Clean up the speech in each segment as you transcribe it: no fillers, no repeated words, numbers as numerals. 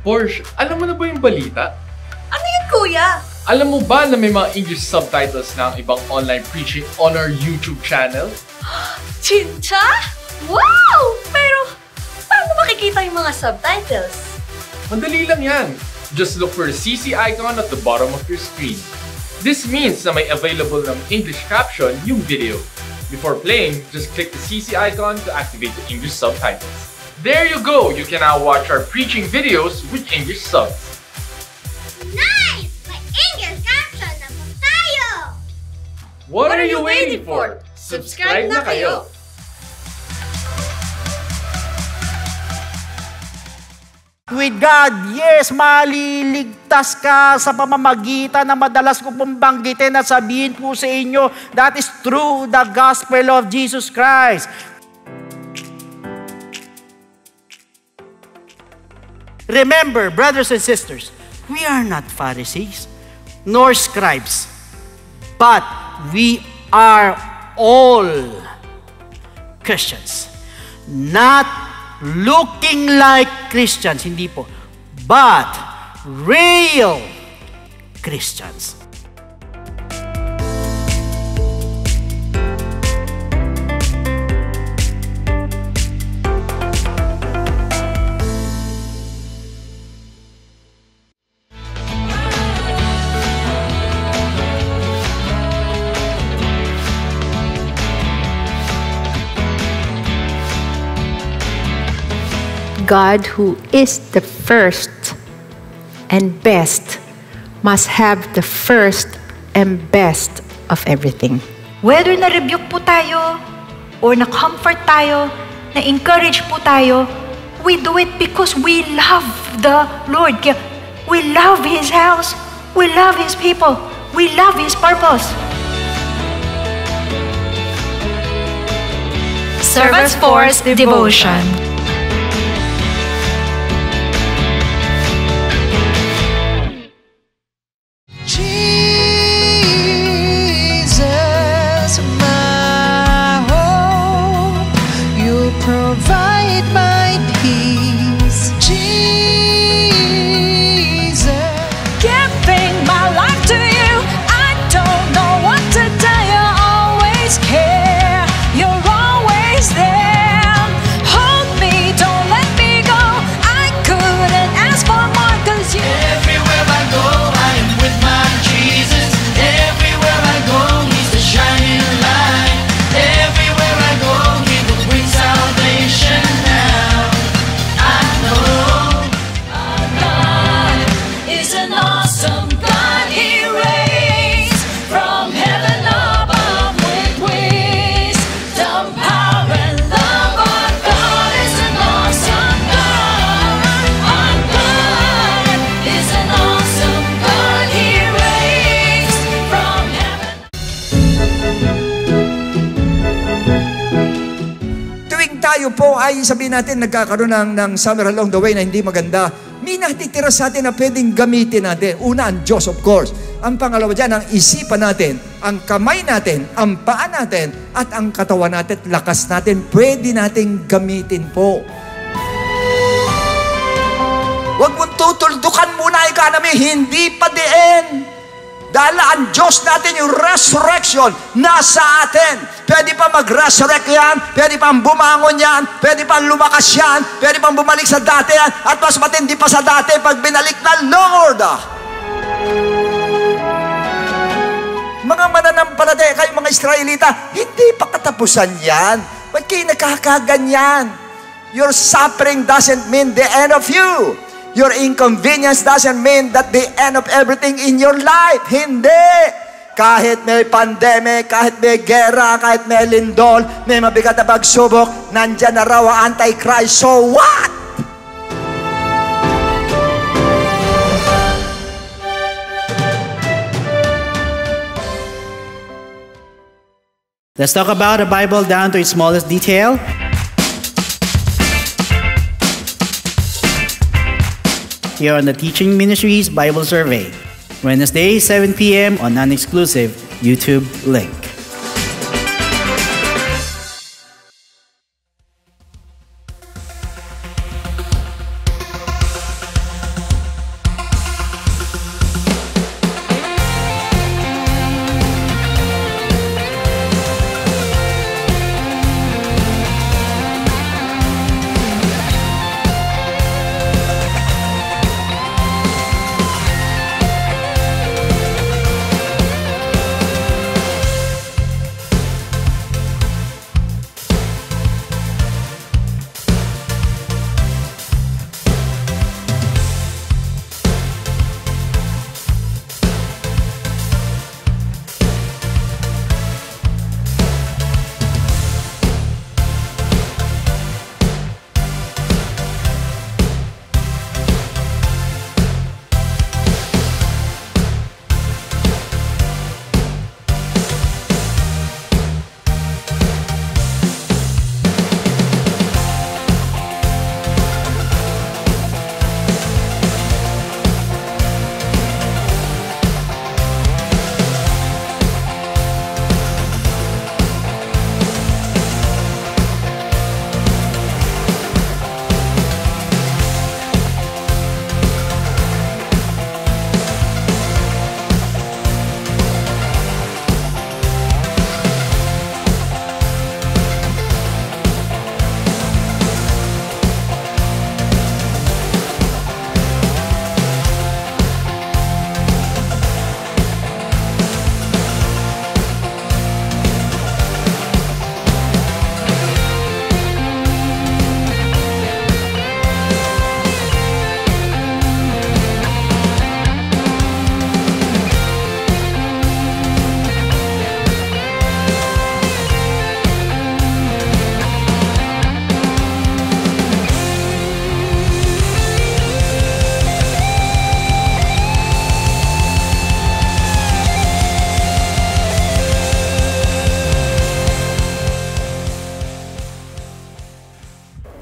Porsche, alam mo na ba yung balita? Ano yun, kuya? Alam mo ba na may mga English subtitles na ang ibang online preaching on our YouTube channel? Chincha? Wow! Pero, paano makikita yung mga subtitles? Madali lang yan. Just look for the CC icon at the bottom of your screen. This means na may available ng English caption yung video. Before playing, just click the CC icon to activate the English subtitles. There you go! You can now watch our preaching videos with English subs. Nice! May English caption na po tayo! What are you waiting for? Subscribe na kayo! With God, yes, maliligtas ka sa pamamagitan na madalas ko pong banggitin at sabihin po sa inyo, that is through the gospel of Jesus Christ. Remember, brothers and sisters, we are not Pharisees nor scribes, but we are all Christians. Not looking like Christians, hindi po, but real Christians. God, who is the first and best, must have the first and best of everything. Whether na-rebuke po tayo, or na-comfort tayo, na-encourage po tayo, we do it because we love the Lord. We love His house. We love His people. We love His purpose. Servants Force Devotion. Tayo po ay sabihin natin nagkakaroon ng summer along the way na hindi maganda. May natitira sa atin na pwedeng gamitin natin. Una, ang Diyos of course. Ang pangalawa dyan, ang isipan natin, ang kamay natin, ang paa natin, at ang katawan natin, lakas natin, pwede nating gamitin po. Huwag mong tutuldukan muna economy, hindi pa diin. Dahil ang Diyos natin, yung resurrection, nasa atin. Pwede pa mag-resurrect yan, pwede pang bumangon yan, pwede pang lumakas yan, pwede pang bumalik sa dati yan, at mas matindi pa sa dati pag binalik na Lord. Mga mananampalataya kayo, mga Israelita, hindi pa katapusan yan. Ba't kayo nagkakaganyan? Your suffering doesn't mean the end of you. Your inconvenience doesn't mean that the end of everything in your life. Hindi. Kahit may pandemic, kahit may gera, kahit may lindol, may mabigat na pagsubok, nandyan na raw ang Antichrist. So what? Let's talk about the Bible down to its smallest detail. Here on the Teaching Ministries Bible Survey, Wednesday, 7 p.m. on non-exclusive YouTube link.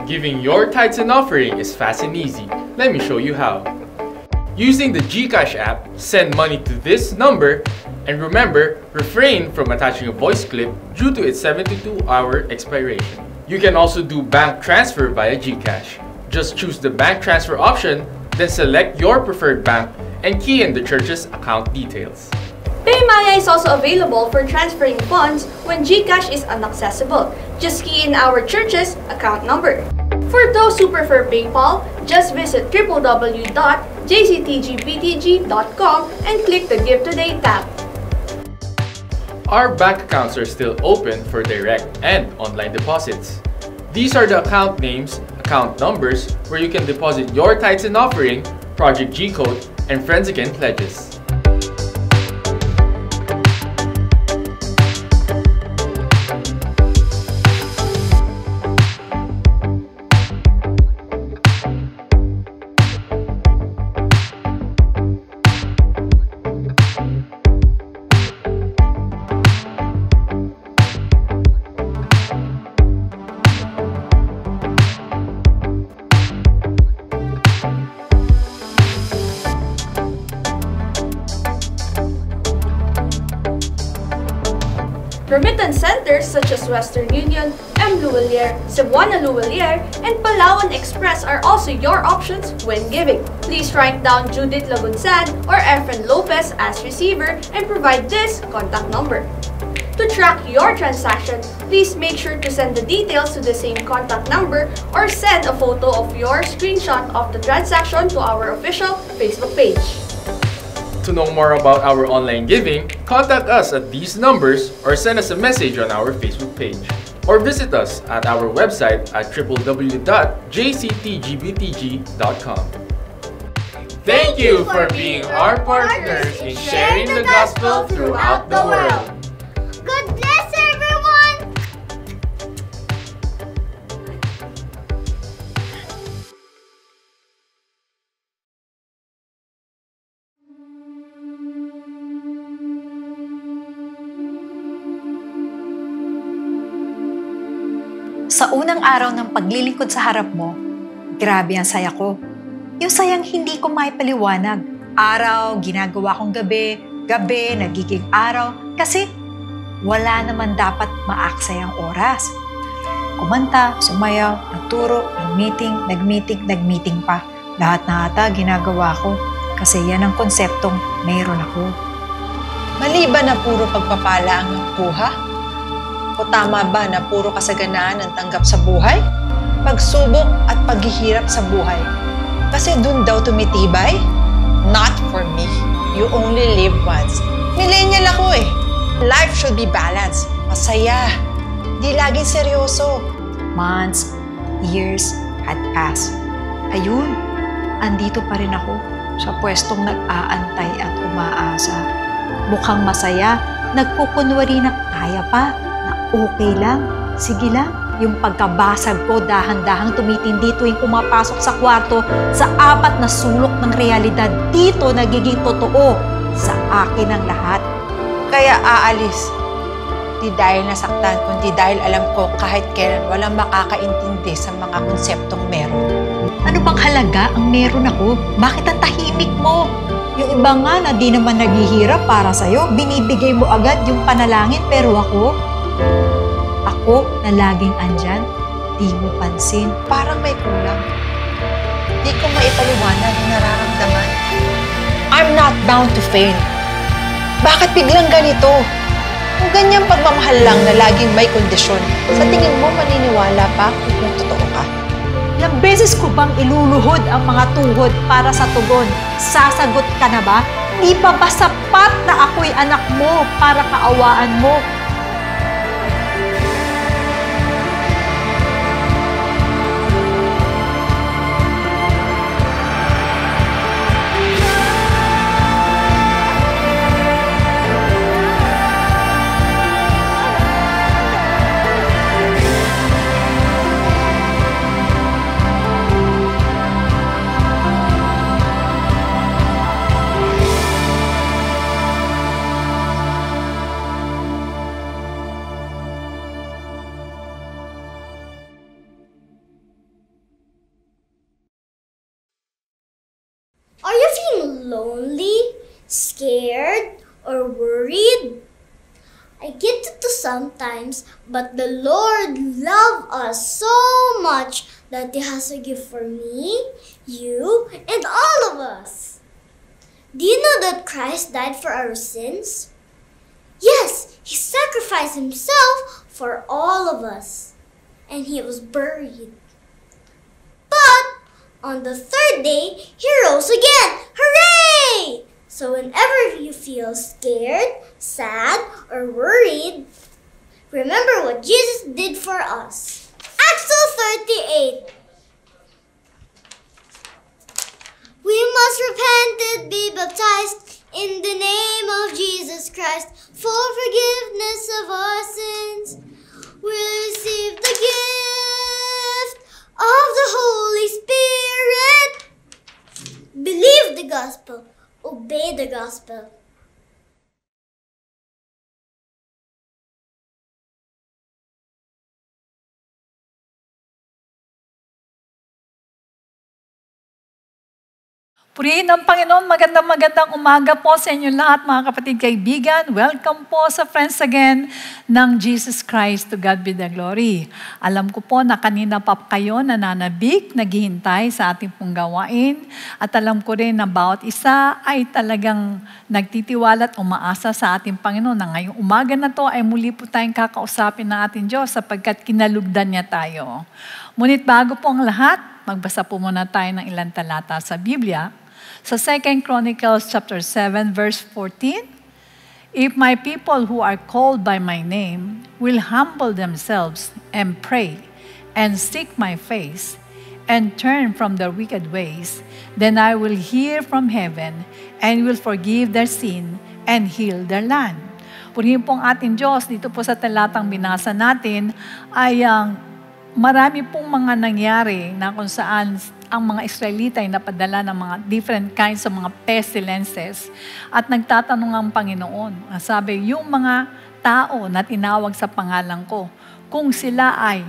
Giving your tithes and offering is fast and easy. Let me show you how. Using the GCash app, send money to this number, and remember, refrain from attaching a voice clip due to its 72-hour expiration. You can also do bank transfer via GCash. Just choose the bank transfer option, then select your preferred bank and key in the church's account details. PayMaya is also available for transferring funds when GCash is inaccessible. Just key in our church's account number. For those who prefer PayPal, just visit www.jctgbtg.com and click the Give Today tab. Our bank accounts are still open for direct and online deposits. These are the account names, account numbers, where you can deposit your tithes and offering, Project G Code, and Friends Again pledges. Remittance centers such as Western Union, M. Luwalier, Cebuana Luwalier, and Palawan Express are also your options when giving. Please write down Judith Lagunsan or Efren Lopez as receiver and provide this contact number. To track your transaction, please make sure to send the details to the same contact number or send a photo of your screenshot of the transaction to our official Facebook page. To know more about our online giving, contact us at these numbers or send us a message on our Facebook page. Or visit us at our website at www.jctgbtg.com. Thank you for being our partners in sharing the gospel throughout the world. God bless everyone! Sa unang araw ng paglilingkod sa harap mo, grabe ang saya ko. Yung sayang hindi ko maipaliwanag. Araw, ginagawa kong gabi, gabi, nagiging araw, kasi wala naman dapat maaksay ang oras. Kumanta, sumayaw, nagturo, nagmeeting pa. Lahat na ata ginagawa ko kasi yan ang konseptong mayroon ako. Mali ba na puro pagpapala ang nakuha? O tama ba na puro kasaganaan ang tanggap sa buhay? Pagsubok at paghihirap sa buhay. Kasi dun daw tumitibay? Not for me. You only live once. Millennial ako eh. Life should be balanced. Masaya. Di laging seryoso. Months, years had passed. Ayun, andito pa rin ako sa pwestong nag-aantay at umaasa. Mukhang masaya, nagkukunwari na kaya pa, na okay lang, sige lang. Yung pagkabasag ko, dahan-dahang tumitindi tuwing pumapasok sa kwarto sa apat na sulok ng realidad. Dito nagiging totoo sa akin ang lahat. Kaya aalis. Di dahil nasaktan, kundi dahil alam ko kahit kailan walang makakaintindi sa mga konseptong meron. Ano bang halaga ang meron ako? Bakit ang tahimik mo? Yung iba nga na di naman naghihirap para sa'yo, binibigay mo agad yung panalangin, pero ako na laging andyan, di mo pansin. Parang may kulang. Di ko maipaliwanag yung nararamdaman. I'm not bound to fail. Bakit biglang ganito? Kung ganyang pagmamahal lang na laging may kondisyon, sa tingin mo maniniwala pa kung totoo ka? Ilang beses ko bang iluluhod ang mga tuhod para sa tugon? Sasagot ka na ba? Di pa ba sapat na ako'y anak mo para kaawaan mo? lonely, scared, or worried? I get it too sometimes, but the Lord loves us so much that He has a gift for me, you, and all of us. Do you know that Christ died for our sins? Yes, He sacrificed Himself for all of us, and He was buried. But on the third day, He rose again. Hooray! So whenever you feel scared, sad, or worried, remember what Jesus did for us. Acts 2:38. We must repent and be baptized in the name of Jesus Christ for forgiveness of our sins. We receive the gift of the Holy Spirit. Believe the gospel. Obey the gospel. Purihin ang Panginoon, magandang umaga po sa inyo lahat mga kapatid kaibigan. Welcome po sa Friends Again ng Jesus Christ. To God be the glory. Alam ko po na kanina pa kayo nananabik, naghihintay sa ating pong gawain. At alam ko rin na bawat isa ay talagang nagtitiwala at umaasa sa ating Panginoon na ngayong umaga na to ay muli po tayong kakausapin ng ating Diyos sapagkat kinalugdan niya tayo. Ngunit bago po ang lahat, magbasa po muna tayo ng ilang talata sa Biblia. Sa 2 Chronicles chapter 7 verse 14, if my people who are called by my name will humble themselves and pray and seek my face and turn from their wicked ways, then I will hear from heaven and will forgive their sin and heal their land. Purihin pong ating Diyos, dito po sa talatang binasa natin ay marami pong mga nangyari na kung saan ang mga Israelita ay napadala ng mga different kinds of mga pestilences at nagtatanong ang Panginoon. Sabi, yung mga tao na tinawag sa pangalan ko, kung sila ay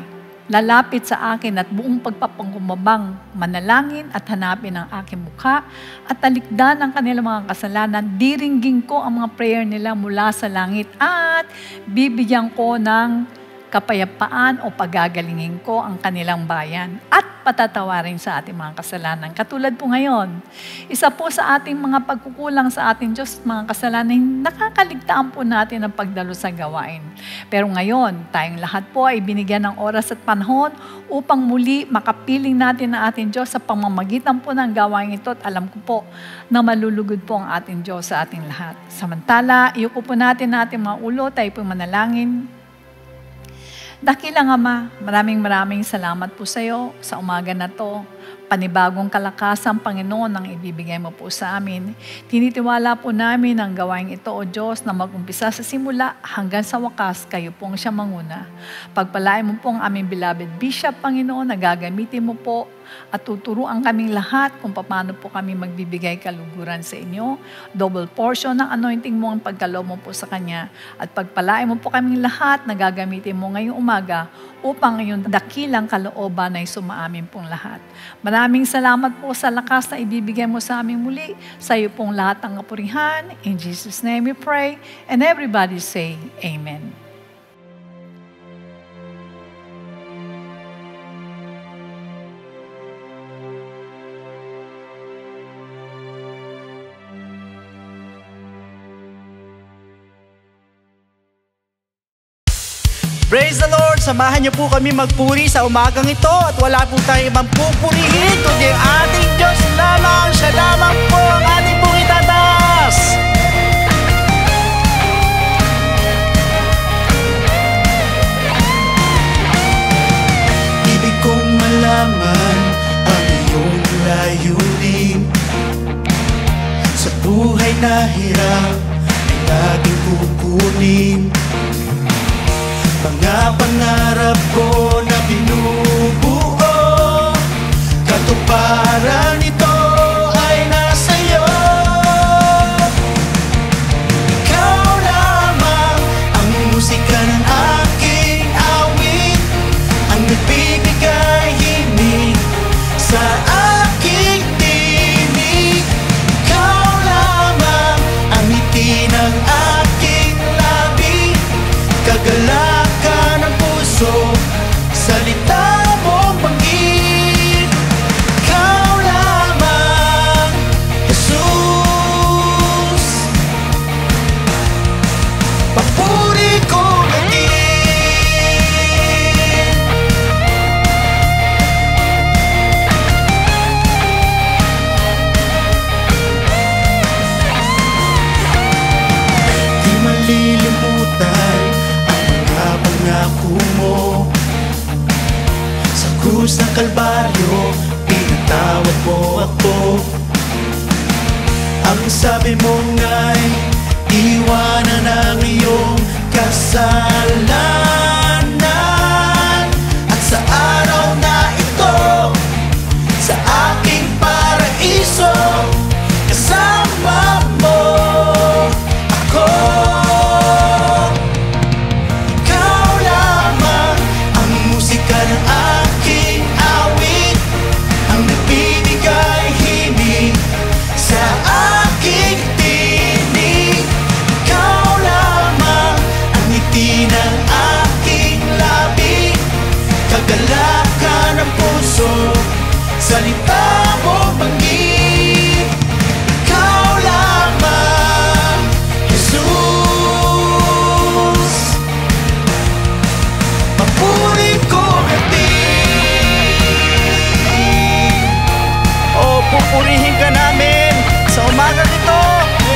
lalapit sa akin at buong pagpapangumbabang manalangin at hanapin ang aking mukha at talikdan ang kanilang mga kasalanan, diringgin ko ang mga prayer nila mula sa langit at bibigyan ko ng kapayapaan o pagagalingin ko ang kanilang bayan at patatawarin sa ating mga kasalanan. Katulad po ngayon, isa po sa ating mga pagkukulang sa ating Diyos, mga kasalanan, nakakaligtaan po natin ang pagdalo sa gawain. Pero ngayon, tayong lahat po ay binigyan ng oras at panahon upang muli makapiling natin ang ating Diyos sa pamamagitan po ng gawain ito at alam ko po na malulugod po ang ating Diyos sa ating lahat. Samantala, iyuko po natin mga ulo, tayo po manalangin. Dakilang Ama, maraming salamat po sa iyo sa umaga na to. Panibagong kalakasan, Panginoon, ang ibibigay mo po sa amin. Tinitiwala po namin ang gawain ito, O Diyos, na mag-umpisa sa simula hanggang sa wakas, kayo pong siya manguna. Pagpalain mo po ang aming beloved Bishop, Panginoon, na gagamitin mo po at tuturuan kaming lahat kung paano po kami magbibigay kaluguran sa inyo. Double portion ng anointing mo ang pagkaloob mo po sa Kanya. At pagpalain mo po kaming lahat na gagamitin mo ngayong umaga upang ngayon dakilang kalooban ay sumaamin pong lahat. Maraming salamat po sa lakas na ibibigay mo sa amin muli. Sa iyo pong lahat ang kapurihan. In Jesus' name we pray. And everybody say, Amen. Praise the Lord! Samahan niyo po kami magpuri sa umagang ito at wala po tayong ibang pupurihin kundi ating Diyos lamang. Siya lamang po ang ating pong itataas. Ibig kong malaman ang iyong layunin sa buhay na hirap ay laging kukunin. Mga pangarap ko na binubuo, katuparan nito ay nasa iyo. Ikaw lamang ang musika ng aking awit, ang nagbibigay himig sa aking tinig. Ikaw baryo, pinatawad mo ako. Ang sabi mo nga'y iwanan ang iyong kasalanan. At sa araw na ito, sa aking paraiso, kasama mo ako. Ikaw lamang ang musika ng aking awit, ang nagbibigay himig sa aking tinig. Ikaw lamang ang ngiti ng aking labi, kagalakan ng puso, salita mo banggit. Ikaw lamang, Jesus, papuri ko O pupurihin ka namin sa umagang ito.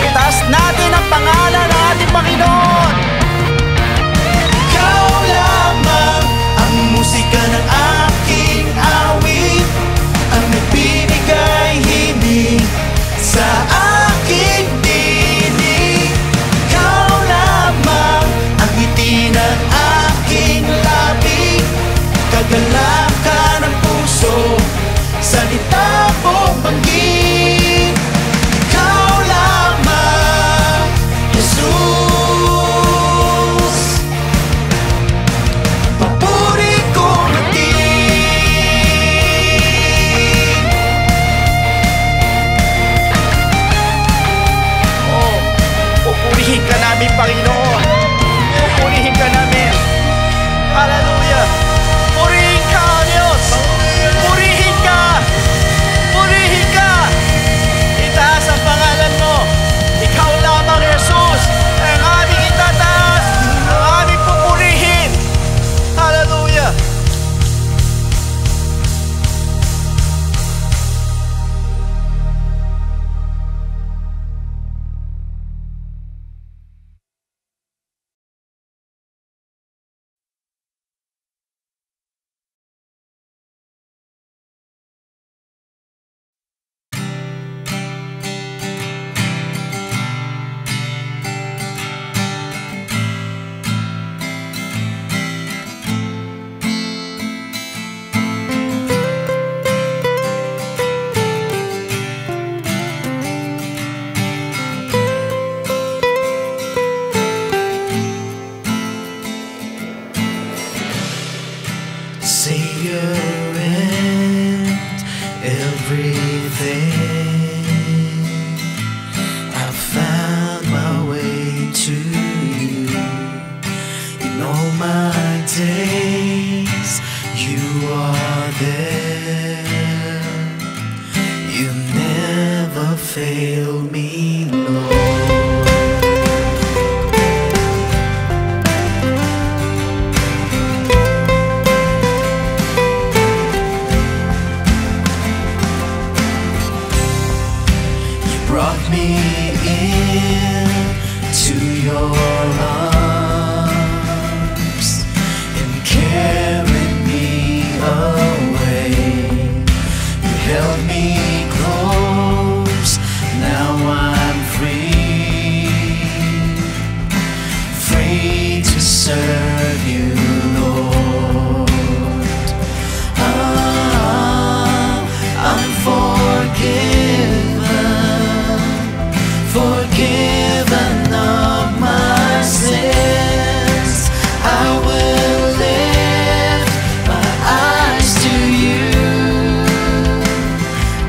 Itaas natin ang pangalan ng ating Panginoon. Ikaw lamang ang musika ng aking awit, ang nagbibigay himig sa aking tinig. Ikaw lamang ang ngiti ng aking labi, kagalakan ng puso, salita mo banggit. Ikaw lamang, Jesus, papuri ko natin. Oh, pupurihin ka namin, Panginoon. Pupurihin ka namin. Hallelujah. Purihin ka, O Diyos. Purihin ka. Purihin ka. Itaas ang pangalan mo. Ikaw lamang, Jesus, ang aming itataas, ang aming pupurihin. Hallelujah. Savior and everything, I found my way to you. In all my days, you are there. You never fail me, Lord. Brought me in to your arms and carried me away. You held me close, now I'm free, free to serve you, Lord. I'm forgiven of my sins. I will lift my eyes to you.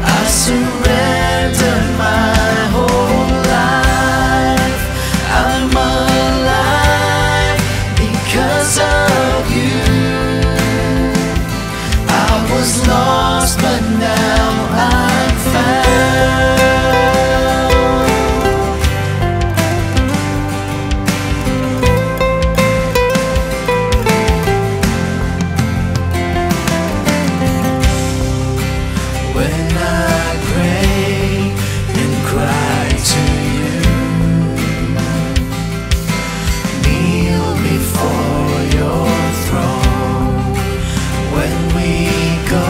I surrender my whole life. I'm alive because of you. I was lost, but now I'm found. Before your throne, when we go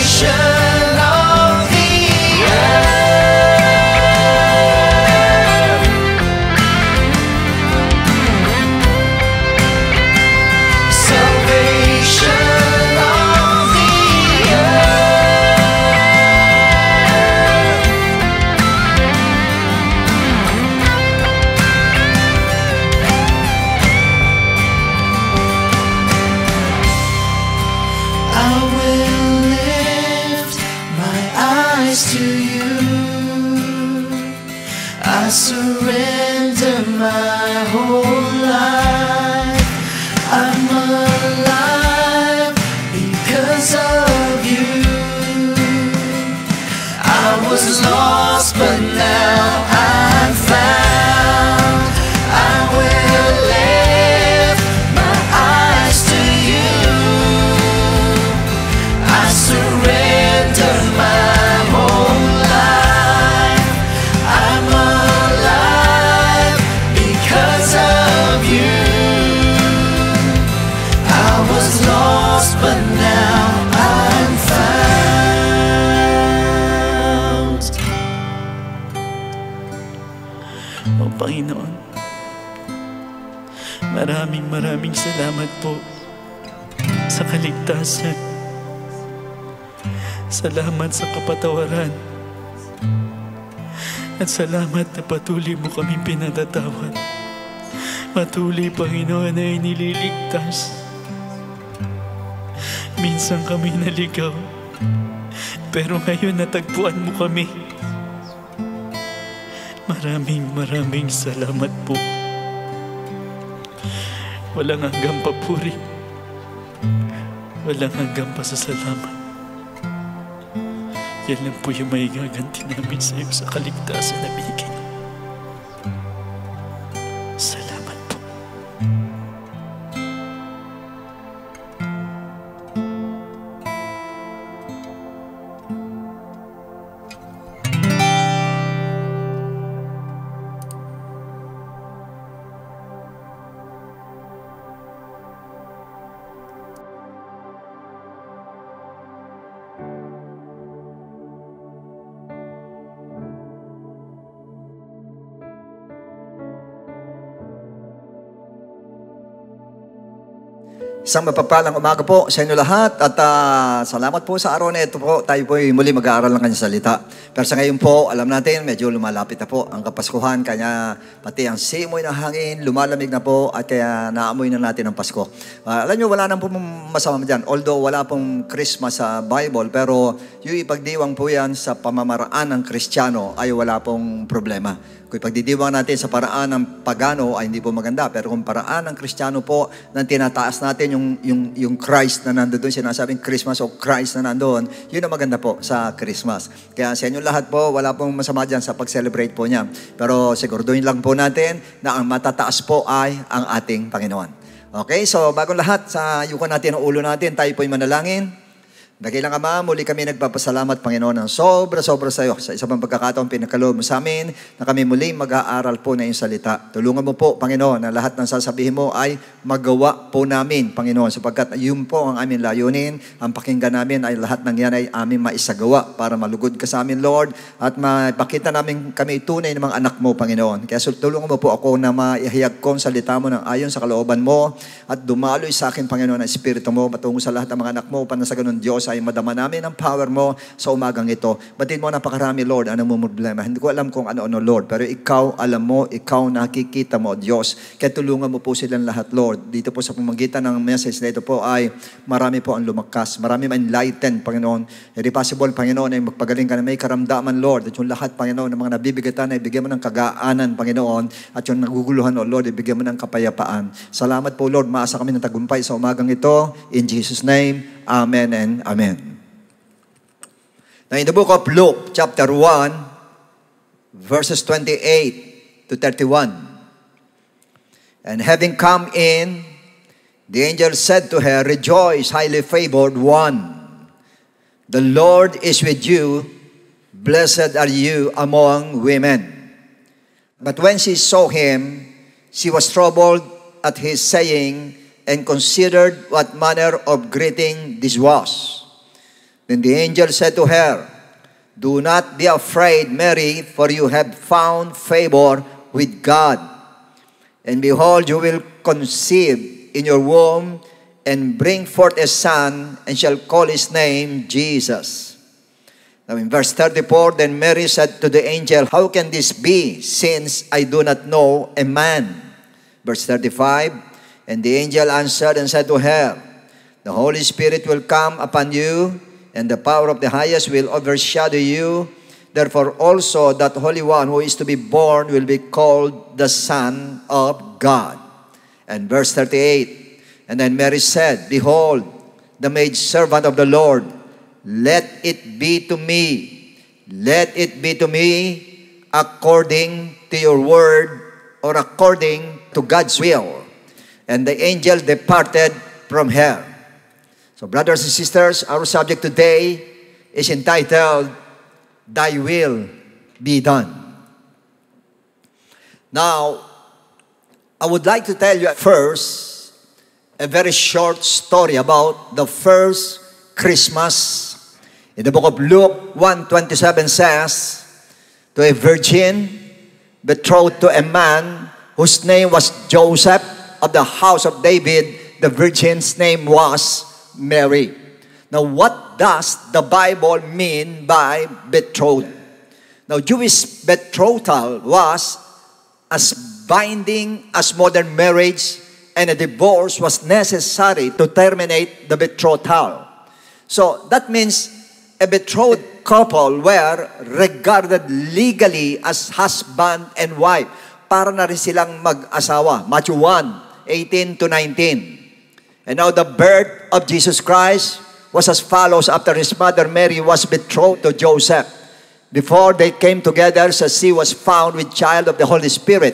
of the surrender my whole life. I'm alive because of you. I was lost, but now I'm found. I will lift my eyes to you. I surrender my whole life. I'm alive because of you. I was lost, but now I'm found. O Panginoon, maraming salamat po sa kaligtasan. Salamat sa kapatawaran. At salamat na patuloy mo kaming pinatatawad. Patuloy, Panginoon, na inililigtas. Minsan kami naligaw, pero ngayon natagpuan mo kami. Maraming salamat po. Walang hanggang papuri. Walang hanggang pasasalamat. Yan lang po yung may gaganti namin sa iyo sa kaligtasan na binigay mo. Salamat po. Isang mapagpalang umaga po sa inyo lahat at salamat po sa araw na ito po. Tayo po muli mag-aaral ng kanyang salita. Pero sa ngayon po, alam natin, medyo lumalapit na po ang Kapaskuhan. Kanya pati ang simoy ng hangin, lumalamig na po at kaya naamoy na natin ang Pasko. Alam nyo, wala nang po masama dyan. Although wala pong Christmas sa Bible, pero yung ipagdiwang po yan sa pamamaraan ng Kristiyano ay wala pong problema. Kung ipagdidiwang natin sa paraan ng pagano ay hindi po maganda. Pero kung paraan ng Kristiyano po, nang tinataas natin yung Christ na nandoon, sinasabing Christmas o Christ na nandoon, yun ang maganda po sa Christmas. Kaya sa inyo lahat po, wala pong masama dyan sa pag-celebrate po niya. Pero siguraduhin lang po natin na ang matataas po ay ang ating Panginoon. Okay, so bagong lahat, sa yuko natin ang ulo natin, tayo po'y manalangin. Dakilang Ama, muli kami nagpapasalamat, Panginoon, ng sobra-sobra sa iyo. Sa isang pagkakataon, pinagkaloob mo sa amin na kami muli mag-aaral po na iyong salita. Tulungan mo po, Panginoon, na lahat ng sasabihin mo ay magawa po namin, Panginoon, sapagkat yun po ang aming layunin. Ang pakinggan namin ay lahat ng yan ay aming maisagawa para malugod ka sa amin, Lord, at mapakita namin kami tunay ng mga anak mo, Panginoon. Kaya tulungan mo po ako na maihayag ko ang salita mo ng ayon sa kalooban mo at dumaloy sa akin, Panginoon, ang Espiritu mo patungo sa lahat ng mga anak mo upang sa ganun, Diyos, ay madama namin ang power mo sa umagang ito. Batid mo napakarami, Lord, anong mo problema. Hindi ko alam kung ano-ano, Lord, pero ikaw alam mo, ikaw nakikita mo, Diyos. Kaya tulungan mo po silang lahat, Lord. Dito po sa pamagitan ng message na ito po ay marami po ang lumakas, marami ma-enlighten, Panginoon. Hindi possible, Panginoon, ay magpagaling ka na may karamdaman, Lord. At yung lahat, Panginoon, ng mga nabibigatan ay bigyan mo ng kagaanan, Panginoon. At yung naguguluhan, Lord, ibigyan mo ng kapayapaan. Salamat po, Lord. Maasa kami ng tagumpay sa umagang ito. In Jesus' name, Amen and Amen. Now in the book of Luke, chapter 1, verses 28 to 31. And having come in, the angel said to her, Rejoice, highly favored one. The Lord is with you. Blessed are you among women. But when she saw him, she was troubled at his saying, and considered what manner of greeting this was. Then the angel said to her, "Do not be afraid, Mary, for you have found favor with God. And behold, you will conceive in your womb and bring forth a son, and shall call his name Jesus." Now in verse 34, then Mary said to the angel, "How can this be, since I do not know a man?" Verse 35, and the angel answered and said to her, "The Holy Spirit will come upon you, and the power of the highest will overshadow you. Therefore also that Holy One who is to be born will be called the Son of God." And verse 38, and then Mary said, "Behold, the maidservant of the Lord, let it be to me according to your word," or according to God's will. And the angel departed from her. So brothers and sisters, our subject today is entitled, "Thy will be done." Now, I would like to tell you first a very short story about the first Christmas. In the book of Luke 1:27 says, "To a virgin betrothed to a man whose name was Joseph of the house of David, the virgin's name was Mary." Now, what does the Bible mean by betrothed? Now, Jewish betrothal was as binding as modern marriage, and a divorce was necessary to terminate the betrothal. So, that means a betrothed couple were regarded legally as husband and wife. Para na rin silang mag-asawa. Matthew 1:18-19. And now the birth of Jesus Christ was as follows. After his mother Mary was betrothed to Joseph, before they came together, so she was found with child of the Holy Spirit.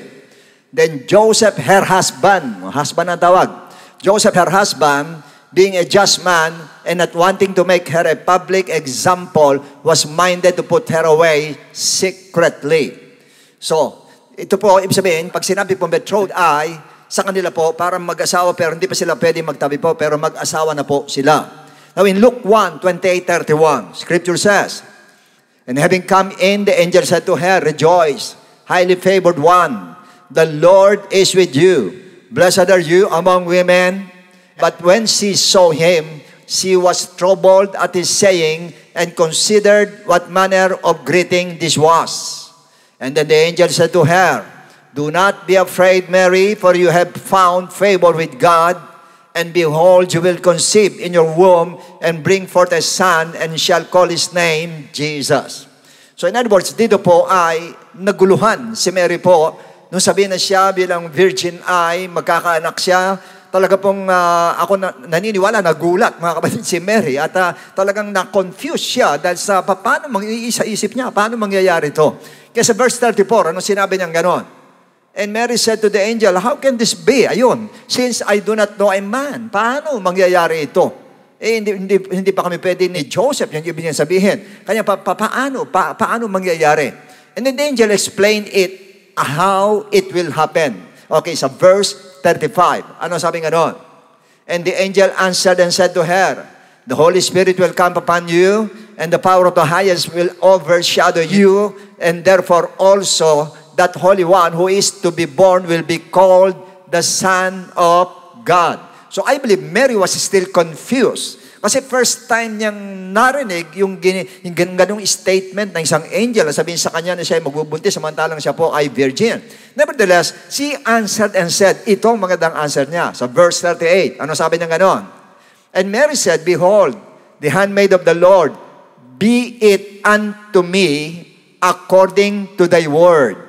Then Joseph, her husband ang tawag, Joseph, her husband, being a just man and not wanting to make her a public example, was minded to put her away secretly. So, ito po, ibig sabihin, pag sinabi po betrothed ay, sa kanila po, parang mag-asawa pero hindi pa sila pwede magtabi po, pero mag-asawa na po sila. Now in Luke 1:28-31, Scripture says, "And having come in, the angel said to her, Rejoice, highly favored one, the Lord is with you. Blessed are you among women." But when she saw him, she was troubled at his saying, and considered what manner of greeting this was. And then the angel said to her, "Do not be afraid, Mary, for you have found favor with God. And behold, you will conceive in your womb and bring forth a son, and shall call his name Jesus." So in other words, dito po ay naguluhan si Mary po. Nung sabihin na siya bilang virgin ay magkakaanak siya, talaga pong ako naniniwala, nagulat mga kapatid si Mary, at talagang na-confuse siya dahil sa paano mag-iisa-isip niya, paano mangyayari ito. Kaya sa verse 34, ano sinabi niyang ganon? And Mary said to the angel, "How can this be?" Ayun, "Since I do not know a man." Paano mangyayari ito? Hindi pa kami pwede ni Joseph, yung ibig niya sabihin. Kanya paano mangyayari? And then the angel explained it, how it will happen. Okay, sa verse 35. Ano sabi nga doon? And the angel answered and said to her, "The Holy Spirit will come upon you, and the power of the highest will overshadow you, and therefore also that Holy One who is to be born will be called the Son of God." So I believe Mary was still confused. Kasi first time niyang narinig yung ganung statement ng isang angel na sabihin sa kanya na siya ay magbubuntis samantalang siya po ay virgin. Nevertheless, she answered and said, ito ang magandang answer niya. Sa verse 38, ano sabi niya ganon? And Mary said, "Behold, the handmaid of the Lord, be it unto me according to thy word.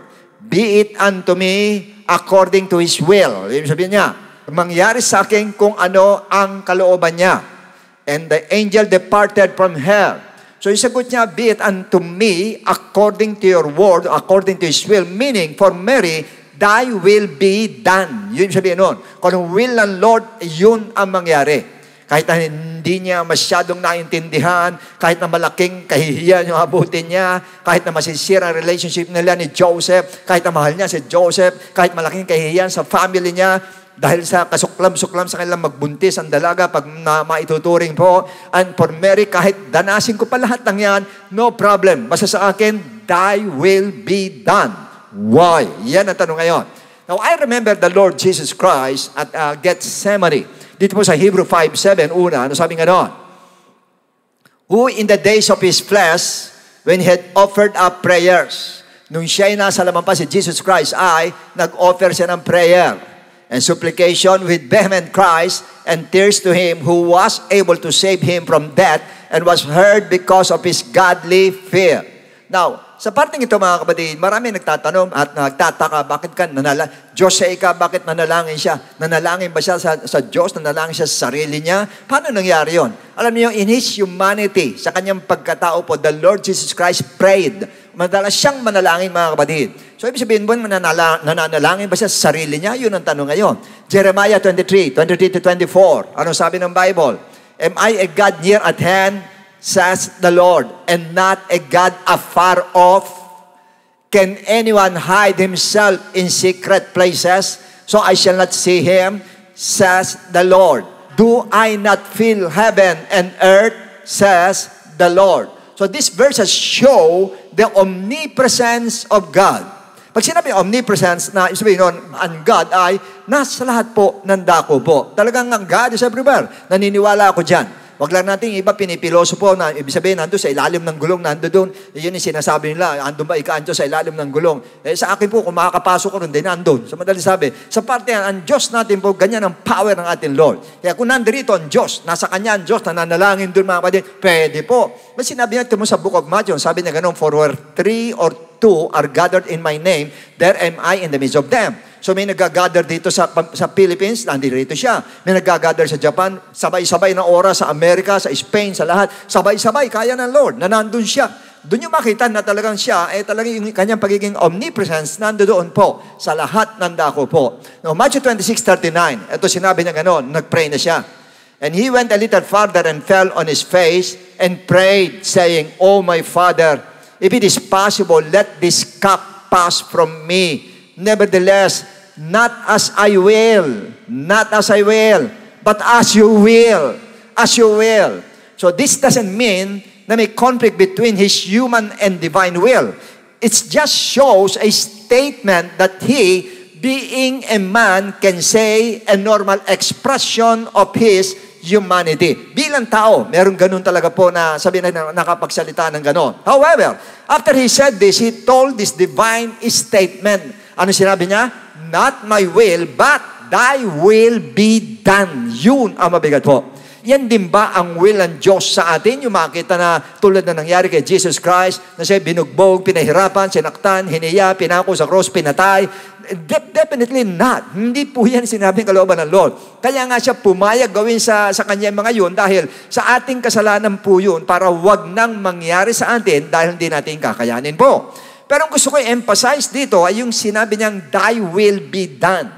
Be it unto me according to his will." Ibig sabihin niya, mangyari sa akin kung ano ang kalooban niya. And the angel departed from her. So yung sagot niya, "Be it unto me according to your word," according to his will. Meaning, for Mary, thy will be done. Yun sabihin nun. Kung ang will ng Lord, yun ang mangyari. Kahit na hindi niya masyadong naintindihan, kahit na malaking kahihiyan yung abutin niya, kahit na masisira ang relationship nila ni Joseph, kahit na mahal niya si Joseph, kahit malaking kahihiyan sa family niya, dahil sa kasuklam-suklam sa kanilang magbuntis ang dalaga pag maituturing po. And for Mary, kahit danasin ko pa lahat ng yan, no problem. Basta sa akin, thy will be done. Why? Yan ang tanong ngayon. Now, I remember the Lord Jesus Christ at Gethsemane. Dito po sa Hebrew 5:7, una, ano sabi nga doon? Who in the days of His flesh, when He had offered up prayers, nung siya ay nasa laman pa si Jesus Christ ay nag-offer siya ng prayer and supplication with vehement cries and tears to Him who was able to save him from death and was heard because of His godly fear. Now, sa parting ito mga kapatid, marami nagtatanong at nagtataka, bakit ka Diyos siya ka, bakit nanalangin siya? Nanalangin ba siya sa Diyos? Nanalangin siya sa sarili niya? Paano nangyari yon? Alam niyo, in His humanity, sa kanyang pagkatao po, the Lord Jesus Christ prayed. Madalas siyang manalangin mga kapatid. So, ibig sabihin mo, nananalangin ba siya sa sarili niya? Yun ang tanong ngayon. Jeremiah 23:23-24. Ano sabi ng Bible? Am I a God near at hand, says the Lord, and not a God afar off? Can anyone hide himself in secret places, so I shall not see him, says the Lord? Do I not fill heaven and earth, says the Lord? So these verses show the omnipresence of God. Pag sinabi omnipresence, na sabihin nun, ang God ay nasa lahat po ng dako po. Talagang ang God is everywhere. Naniniwala ako dyan. Wag lang natin iba pinipiloso po na ibig sabihin nando sa ilalim ng gulong, nando doon. Yun yung sinasabi nila, ando ba ikaanto sa ilalim ng gulong? Sa akin po, kung makakapasok ko rin, din nandun. So madali sabi, sa parte yan, ang Diyos natin po, ganyan ang power ng ating Lord. Kaya kung nandirito ang Diyos, nasa Kanya ang Diyos, nananalangin doon mga kapatid, pwede po. May sinabi natin mo sa Book of Matthew, sabi niya ganun, for where 3 or 2 are gathered in my name, there am I in the midst of them. So may nag-gather dito sa Philippines, nandito siya. May nag-gather sa Japan, sabay-sabay na oras sa Amerika, sa Spain, sa lahat. Sabay-sabay, kaya ng Lord, na nandun siya. Doon yung makita na talagang siya, talagang yung kanyang pagiging omnipresence, nandoon po sa lahat ng dako po. Now, Matthew 26:39, ito sinabi niya gano'n, nag-pray na siya. And he went a little farther and fell on his face and prayed, saying, Oh my Father, if it is possible, let this cup pass from me. Nevertheless, not as I will, but as you will, as you will. So this doesn't mean na may conflict between His human and divine will. It just shows a statement that He, being a man, can say a normal expression of His humanity. Bilang tao, meron ganun talaga po na sabihin na nakapagsalita ng ganon. However, after He said this, He told this divine statement. Ano sinabi niya? Not my will, but thy will be done. Yun ang mabigat po. Yan din ba ang will ng Diyos sa atin? Yung makita na tulad na nangyari kay Jesus Christ, na siya binugbog, pinahirapan, sinaktan, hiniya, pinako sa cross, pinatay. Definitely not. Hindi po yan sinabi ng kalooban ng Lord. Kaya nga siya pumayag gawin sa kanya mga yun dahil sa ating kasalanan po yun para wag nang mangyari sa atin dahil hindi natin kakayanin po. Pero ang gusto ko i-emphasize dito ay yung sinabi niyang, thy will be done.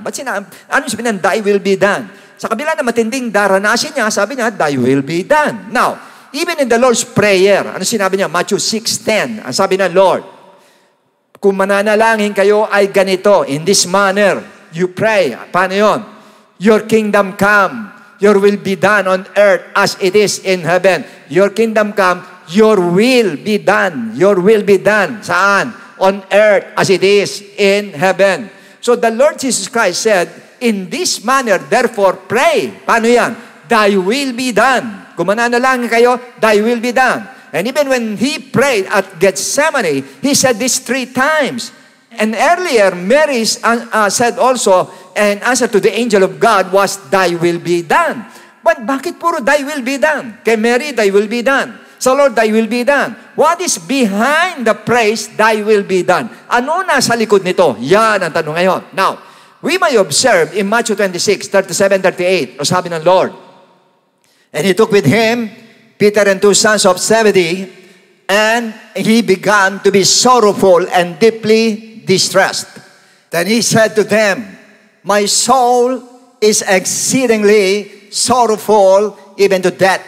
Ano sabi niyang, thy will be done? Sa kabila na matinding daranasin niya, sabi niya, thy will be done. Now, even in the Lord's Prayer, ano sinabi niya? Matthew 6:10. Ang sabi ng Lord, kung mananalangin kayo ay ganito, in this manner, you pray. Paano yun? Your kingdom come, your will be done on earth as it is in heaven. Your kingdom come, your will be done. Your will be done. Saan? On earth as it is in heaven. So the Lord Jesus Christ said, in this manner, therefore, pray. Paano yan? Thy will be done. Kung mananalangin kayo, thy will be done. And even when He prayed at Gethsemane, He said this 3 times. And earlier, Mary said also, and answer to the angel of God was, thy will be done. But bakit puro thy will be done? Kay Mary, thy will be done. So Lord, thy will be done. What is behind the praise, thy will be done? Ano nasa likod nito? Yan ang tanong ngayon. Now, we may observe in Matthew 26:37-38, o sabi ng Lord, and He took with Him Peter and 2 sons of Zebedee, and He began to be sorrowful and deeply distressed. Then He said to them, my soul is exceedingly sorrowful even to death.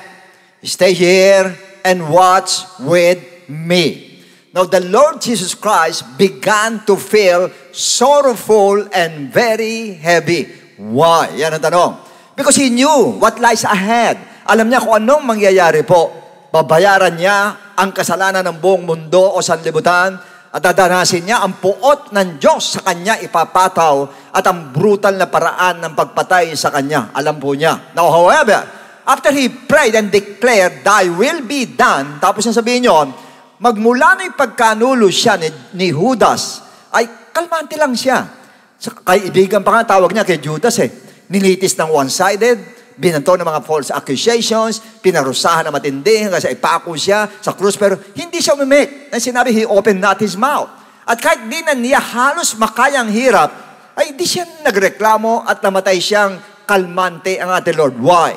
Stay here and watch with me. Now, the Lord Jesus Christ began to feel sorrowful and very heavy. Why? Yan ang tanong. Because he knew what lies ahead. Alam niya kung anong mangyayari po. Babayaran niya ang kasalanan ng buong mundo o sanlibutan at dadanasin niya ang puot ng Diyos sa kanya ipapataw at ang brutal na paraan ng pagpatay sa kanya. Alam po niya. Now, however, after he prayed and declared, thy will be done, tapos niya sabihin niyo, magmula na yung pagkanulo siya ni Judas, ay kalmante lang siya. Kaibigan pa nga tawag niya kay Judas Nilitis ng one-sided, binanto ng mga false accusations, pinarusahan na matindi, hanggang sa ipako siya sa krus, pero hindi siya umimik. Ang sinabi, he opened not his mouth. At kahit di na niya halos makayang hirap, ay di siya nagreklamo at namatay siyang kalmante ang ating Lord. Why?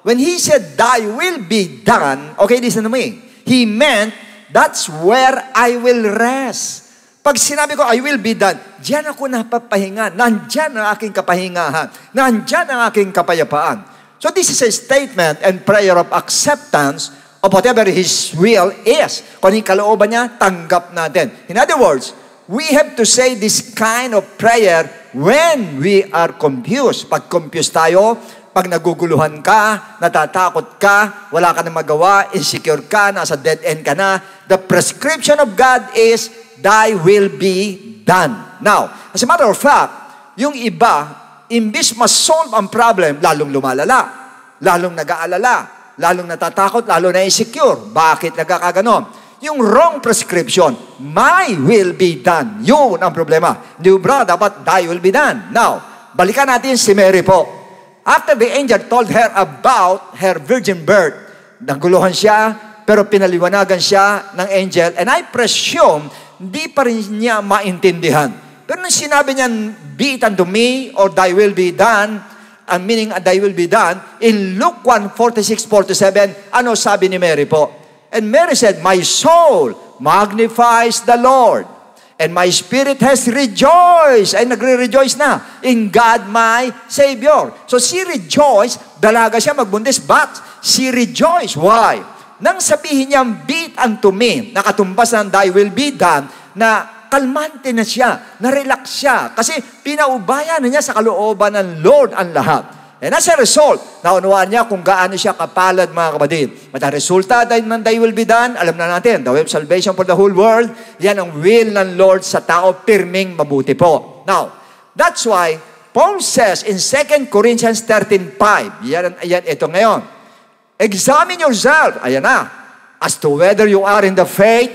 When he said, thy will be done, okay, listen to me. He meant, that's where I will rest. Pag sinabi ko, I will be done, diyan ako napapahinga. Nandyan ang aking kapahingahan. Nandyan ang aking kapayapaan. So this is a statement and prayer of acceptance of whatever His will is. Kung yung kalooban niya, tanggap natin. In other words, we have to say this kind of prayer when we are confused. Pag confused tayo, pag naguguluhan ka, natatakot ka, wala ka na magawa, insecure ka, nasa dead end ka na, the prescription of God is, thy will be done. Now, as a matter of fact, yung iba, imbis ma-solve ang problem, lalong lumalala, lalong nag-aalala, lalong natatakot, lalong na-insecure. Bakit nagkakaganon? Yung wrong prescription, my will be done. Yun ang problema. Di ba, dapat thy will be done. Now, balikan natin si Mary po. After the angel told her about her virgin birth, naguluhan siya, pero pinaliwanagan siya ng angel, and I presume, di pa rin niya maintindihan. Pero nung sinabi niya, be it unto me, or thy will be done, meaning thy will be done, in Luke 1:46-47, ano sabi ni Mary po? And Mary said, my soul magnifies the Lord, and my spirit has rejoiced, ay nagre-rejoice na, in God my Savior. So she rejoiced, dalaga siya magbuntis, but she rejoiced. Why? Nang sabihin niya, be it unto me, nakatumbas ng thy will be done, na kalmante na siya, na-relax siya, kasi pinaubayan na niya sa kalooban ng Lord ang lahat. And as a result, naunawaan niya kung gaano siya kapalad, mga kapatid. At ang resulta ng thy will be done, alam na natin, the way of salvation for the whole world, yan ang will ng Lord sa tao, pirming mabuti po. Now, that's why, Paul says in 2 Corinthians 13:5, yan ito ngayon, examine yourself. Ayan na. As to whether you are in the faith,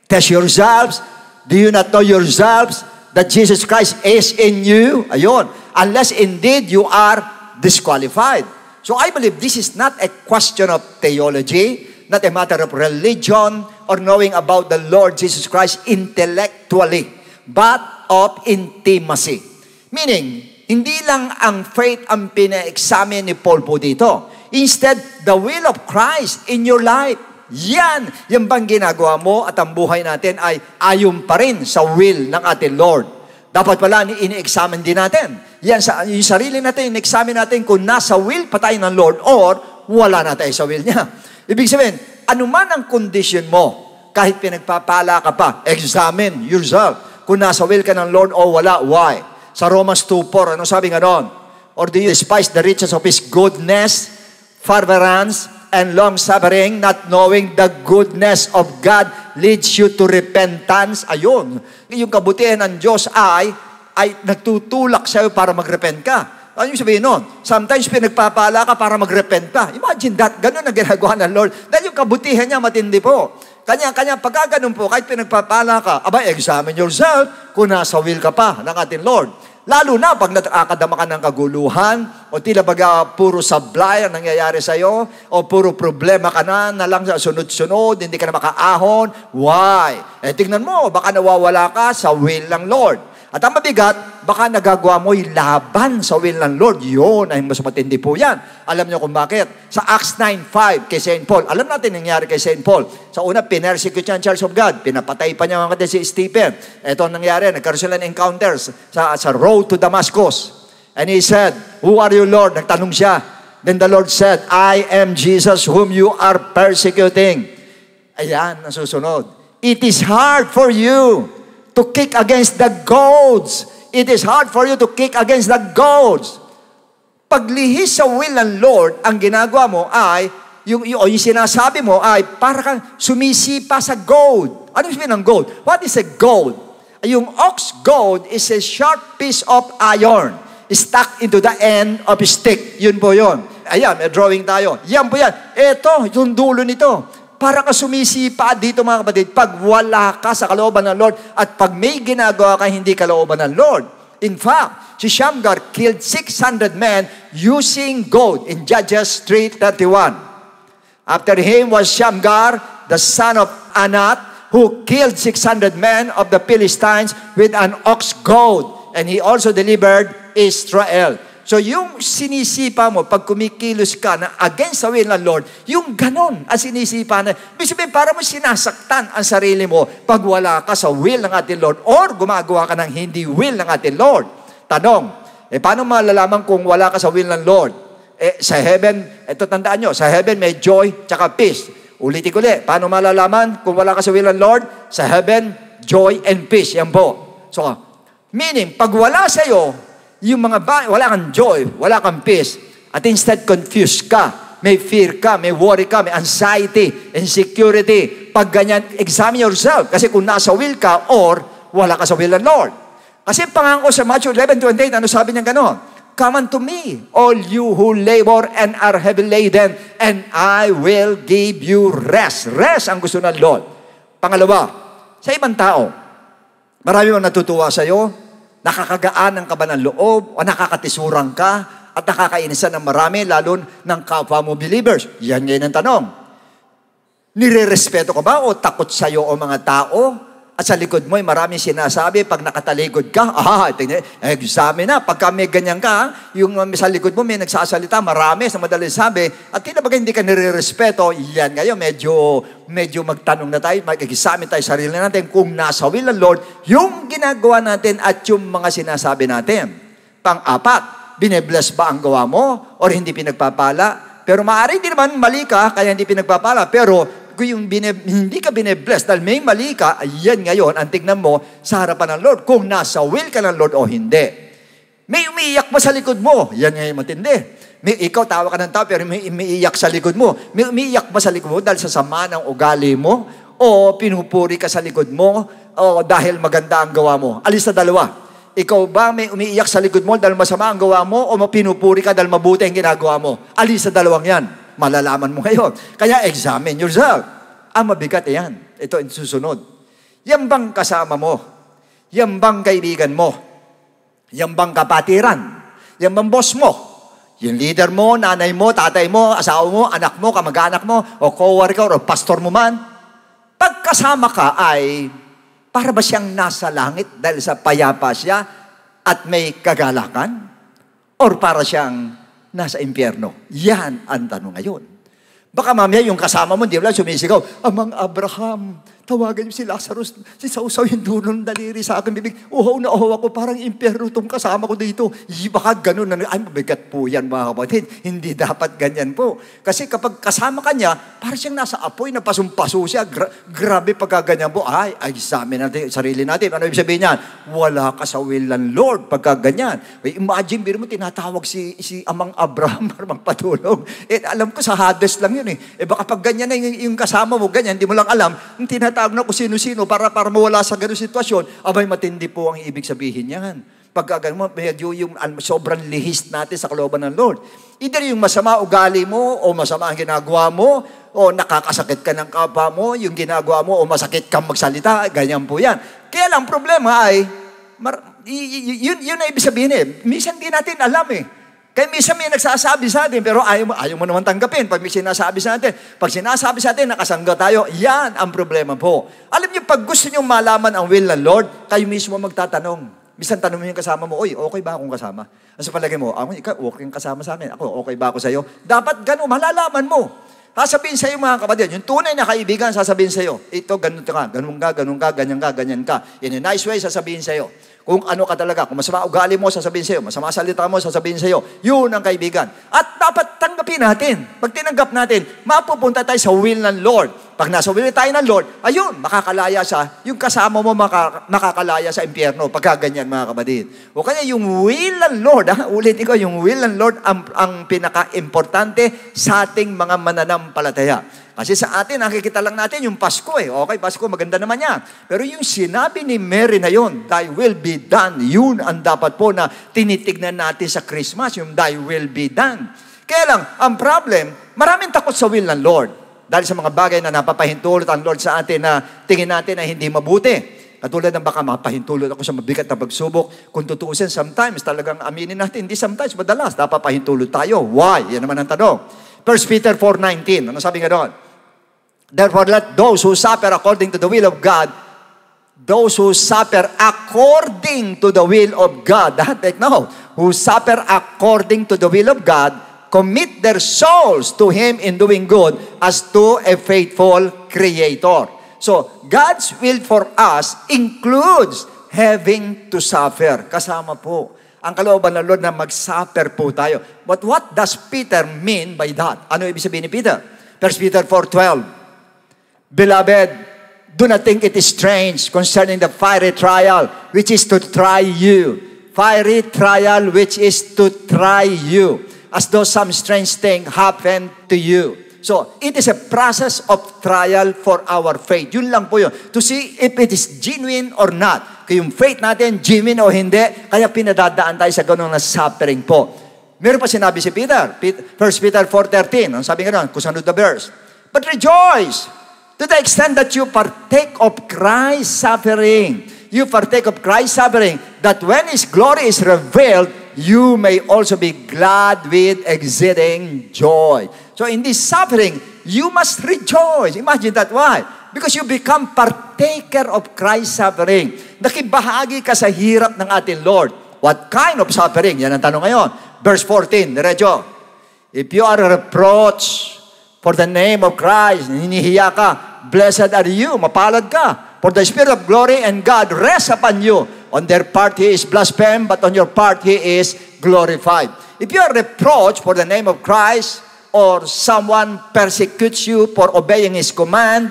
test yourselves. Do you not know yourselves that Jesus Christ is in you? Ayun. Unless indeed you are disqualified. So I believe this is not a question of theology, not a matter of religion, or knowing about the Lord Jesus Christ intellectually, but of intimacy. Meaning, hindi lang ang faith ang pina-examine ni Paul po dito. Instead, the will of Christ in your life. Yan bang ginagawa mo at ang buhay natin ay ayon pa rin sa will ng ating Lord. Dapat pala ini-examine din natin. Yan, yung sarili natin, in-examine natin kung nasa will pa tayo ng Lord or wala na tayo sa will niya. Ibig sabihin, anuman ang condition mo, kahit pinagpapala ka pa, examine yourself. Kung nasa will ka ng Lord o wala, why? Sa Romans 2:4, ano sabi nga doon? Or do you despise the riches of His goodness, forbearance, and long-suffering, not knowing the goodness of God leads you to repentance? Ayun. Yung kabutihan ng Diyos ay nagtutulak sa'yo para mag-repent ka. Ano yung sabihin nun? Sometimes pinagpapala ka para mag-repent ka. Imagine that. Ganun ang ginagawa ng Lord. Dahil yung kabutihan niya matindi po. Kanya, pagka ganun po, kahit pinagpapala ka, examine yourself kung nasa will ka pa ng ating Lord. Lalo na pag nakakadama ka ng kaguluhan o tila baga puro sablay ang nangyayari sa'yo o puro problema ka na lang sa sunod-sunod, hindi ka na makaahon. Why? Tingnan mo, baka nawawala ka sa will ng Lord. At ang mabigat, baka nagagawa mo yung laban sa will ng Lord. Yun ay mas matindi po yan. Alam niyo kung bakit? Sa Acts 9:5 kay St. Paul. Alam natin nangyari kay St. Paul. Sa una, pinersecute niya ang Church of God. Pinapatay pa niya mga si Stephen. Ito ang nangyari. Nagkaroon sila ng encounters sa road to Damascus. And he said, who are you, Lord? Nagtanong siya. Then the Lord said, I am Jesus whom you are persecuting. Ayan, nasusunod. It is hard for you to kick against the goads. It is hard for you to kick against the goads. Paglihis sa will ng Lord, ang ginagawa mo ay, yung sinasabi mo ay para kang sumisipa sa goad. Ano yung ng goad? What is a goad? Yung ox goad is a sharp piece of iron stuck into the end of a stick. Yun po yun. Ayan, may drawing tayo. Yan po yan. Ito, yung dulo nito. Para ka sumisipa dito mga kapatid, pag wala ka sa kalooban ng Lord at pag may ginagawa ka hindi kalooban ng Lord. In fact, si Shamgar killed 600 men using goad in Judges 3:31. After him was Shamgar, the son of Anat, who killed 600 men of the Philistines with an ox goad. And he also delivered Israel. So yung sinisipa mo, pag kumikilos ka na against the will ng Lord, yung ganon ang sinisipa na, ibig sabihin, para mo sinasaktan ang sarili mo pag wala ka sa will ng ating Lord or gumagawa ka ng hindi will ng ating Lord. Tanong, paano malalaman kung wala ka sa will ng Lord? Sa heaven, ito tandaan nyo, sa heaven may joy tsaka peace. Ulitin ko ulit, paano malalaman kung wala ka sa will ng Lord? Sa heaven, joy and peace. Yan po. So, meaning, pag wala sa'yo, yung wala kang joy, wala kang peace, at instead confused ka, may fear ka, may worry ka, may anxiety, insecurity. Pag ganyan, examine yourself. Kasi kung nasa will ka or wala ka sa will ng Lord. Kasi pangako sa Matthew 11:28, ano sabi niya gano'n? Come unto me, all you who labor and are heavy laden, and I will give you rest. Rest ang gusto ng Lord. Pangalawa, sa ibang tao, marami mong natutuwa sa'yo, nakakagaan ang kaba ng loob, o nakakatisurang ka, at nakakainisan ng marami, lalo ng kapwa mo believers. Yan ngayon ang tanong. Nire-respeto ka ba o takot sa'yo o mga tao? At sa likod mo, maraming sinasabi, pag nakatalikod ka, examine na. Pagka may ganyan ka, yung sa likod mo may nagsasalita, marami sa madaling sabi, at tinabaga hindi ka nire-respeto, yan ngayon, medyo magtanong na tayo, mag-examine tayo sarili natin kung nasa will ng Lord, yung ginagawa natin at yung mga sinasabi natin. Pang-apat, binebless ba ang gawa mo or hindi pinagpapala? Pero maaari din naman mali ka, kaya hindi pinagpapala. Pero kung yung hindi ka binebless dahil may mali ka, ayan ngayon, ang tignan mo sa harapan ng Lord, kung nasa will ka ng Lord o hindi. May umiiyak ba sa likod mo? Yan ngayon matindi. Ikaw, tawa ka ng tao, pero may umiiyak sa likod mo. May umiiyak ba sa likod mo dahil sa sama ng ugali mo? O pinupuri ka sa likod mo? O dahil maganda ang gawa mo? Alis na dalawa. Ikaw ba may umiiyak sa likod mo dahil masama ang gawa mo? O pinupuri ka dahil mabuti ang ginagawa mo? Alis na dalawang yan. Malalaman mo ngayon. Kaya examine yourself. Mabigat yan. Ito ang susunod. Yan bang kasama mo? Yan bang kaibigan mo? Yan bang kapatiran? Yan bang boss mo? Yung leader mo, nanay mo, tatay mo, asawa mo, anak mo, kamag-anak mo, o co-worker, o pastor mo man? Pagkasama ka ay para ba siyang nasa langit dahil sa payapa siya at may kagalakan? Or para siyang nasa impyerno? Yan ang tanong ngayon. Baka mamaya yung kasama mo, di ba sumisigaw, Amang Abraham, tawagan niyo si Lazarus, si Sausaw yung dulo ng daliri sa akin bibig. Uhaw na uhaw ako, parang impyerno itong kasama ko dito. Baka ganun na, ay mabigat po yan mga kapatid. Hindi dapat ganyan po. Kasi kapag kasama ka niya, parang siyang nasa apoy na pasumpaso siya. Grabe pagka ganyan po. Ay, examine natin sarili natin. Ano ibig sabihin niyan? Wala ka sa will ng Lord pagka ganyan. Imagine, biro mo, tinatawag si Amang Abraham para magpatulong. Alam ko sa Hades lang yun eh. Baka pag ganyan na yung kasama mo, ganyan, hindi mo lang alam, yung tinatawag na kung sino-sino para mawala sa ganung sitwasyon, abay matindi po ang ibig sabihin yan. Pagka ganun mo, medyo yung sobrang lihis natin sa kalooban ng Lord. Either yung masama ugali mo, o masama ang ginagawa mo, o nakakasakit ka ng kapwa mo, yung ginagawa mo, o masakit kang magsalita, ganyan po yan. Kaya lang, problema ay, yun na ibig sabihin eh. Minsan di natin alam eh. Kaya minsan may nagsasabi sa atin, pero ayaw mo naman tanggapin pag may sinasabi sa atin. Pag sinasabi sa atin, nakasangga tayo, yan ang problema po. Alam niyo, pag gusto niyo malaman ang will ng Lord, kayo mismo magtatanong. Minsan tanong mo yung kasama mo, oy, okay ba akong kasama? Ano sa palagay mo? Ikaw, okay kang kasama sa akin. Ako, okay ba ako sa'yo? Dapat gano'n, malalaman mo. Sasabihin sa'yo mga kapatid, yung tunay na kaibigan, sasabihin sa'yo, ito, ganun ka, ganyan ka. In a nice way, sasabihin sa'yo. Kung ano ka talaga, kung masama ugali mo, sasabihin sa'yo. Masama salita mo, sasabihin sa'yo. Yun ang kaibigan. At dapat tanggapin natin. Pag tinanggap natin, mapupunta tayo sa will ng Lord. Pag nasa will tayo ng Lord, ayun, makakalaya siya. Yung kasama mo makakalaya sa impyerno. Pagka ganyan, mga kapatid. O kaya yung will ng Lord, ulitin ko, yung will ng Lord ang pinaka-importante sa ating mga mananampalataya. Kasi sa atin, nakikita lang natin yung Pasko eh. Okay, Pasko, maganda naman yan. Pero yung sinabi ni Mary na yun, thy will be done, yun ang dapat po na tinitignan natin sa Christmas, yung thy will be done. Kaya lang, ang problem, maraming takot sa will ng Lord. Dahil sa mga bagay na napapahintulot ang Lord sa atin na tingin natin na hindi mabuti. Katulad ng baka mapahintulot ako sa mabigat na pagsubok. Kung tutuusin, sometimes talagang aminin natin, hindi sometimes, madalas, napapahintulot tayo. Why? Yan naman ang tanong. 1 Peter 4:19, ano sabi nga doon? Therefore, let those who suffer according to the will of God, those who suffer according to the will of God, who suffer according to the will of God, commit their souls to Him in doing good as to a faithful Creator. So, God's will for us includes having to suffer. Kasama po ang kalooban ng Lord na mag-suffer po tayo. But what does Peter mean by that? Ano ibig sabihin ni Peter? 1 Peter 4:12. Beloved, do not think it is strange concerning the fiery trial which is to try you. Fiery trial which is to try you, as though some strange thing happened to you. So, it is a process of trial for our faith. Yun lang po yun. To see if it is genuine or not. Kaya yung faith natin, genuine o hindi, kaya pinadadaan tayo sa ganun na suffering po. Meron pa sinabi si Peter, 1 Peter 4:13. Ang sabi nga nun, kusunod the verse. But rejoice to the extent that you partake of Christ's suffering. You partake of Christ's suffering, that when His glory is revealed, you may also be glad with exceeding joy. So in this suffering, you must rejoice. Imagine that. Why? Because you become partaker of Christ's suffering. Nakibahagi ka sa hirap ng ating Lord. What kind of suffering? Yan ang tanong ngayon. Verse 14, diretso. If you are reproached for the name of Christ, hinihiya ka, blessed are you, mapalad ka. For the Spirit of glory and God rests upon you. On their part, He is blasphemed, but on your part, He is glorified. If you are reproached for the name of Christ, or someone persecutes you for obeying His command,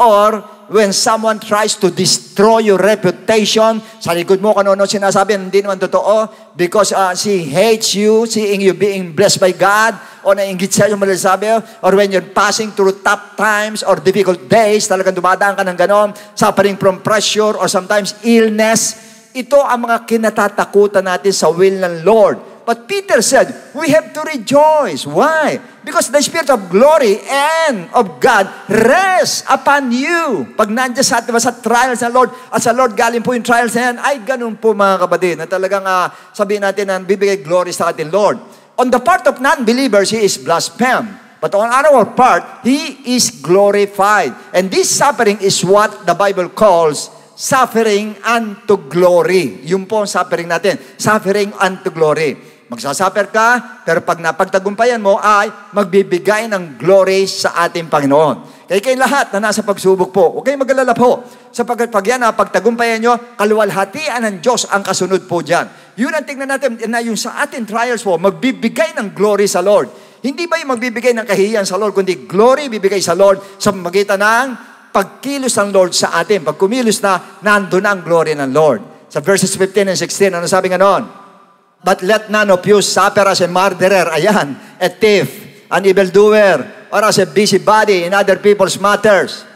or when someone tries to destroy your reputation, sa likod mo kung ano sinasabi, hindi naman totoo, because she hates you, seeing you being blessed by God, o nainggit siya yung malasabi, or when you're passing through tough times or difficult days, talagang dumadaan ka ng ganon, suffering from pressure or sometimes illness, ito ang mga kinatatakutan natin sa will ng Lord. But Peter said, we have to rejoice. Why? Because the Spirit of glory and of God rests upon you. Pag nandiyan sa atin sa trials ng Lord, at sa Lord galing po yung trials na yan, ay ganun po mga kapatid, na talagang sabihin natin na bibigay glory sa atin, Lord. On the part of non-believers, He is blasphemed. But on our part, He is glorified. And this suffering is what the Bible calls suffering unto glory. Yun po ang suffering natin. Suffering unto glory. Magsasuffer ka, pero pag napagtagumpayan mo ay magbibigay ng glory sa ating Panginoon. Kaya kayo lahat na nasa pagsubok po, huwag kayong mag-alala po. Sapagkat pag yan pagtagumpayan nyo, kaluwalhatian ng Diyos ang kasunod po dyan. Yun ang tingnan natin na yung sa ating trials po, magbibigay ng glory sa Lord. Hindi ba yung magbibigay ng kahihiyan sa Lord, kundi glory bibigay sa Lord sa pamamagitan ng pagkilos ng Lord sa atin. Pag kumilos na, nandun ang glory ng Lord. Sa verses 15 and 16, ano sabi nga noon? But let none of you suffer as a murderer, ayan, a thief, an evildoer, or as a busybody in other people's matters.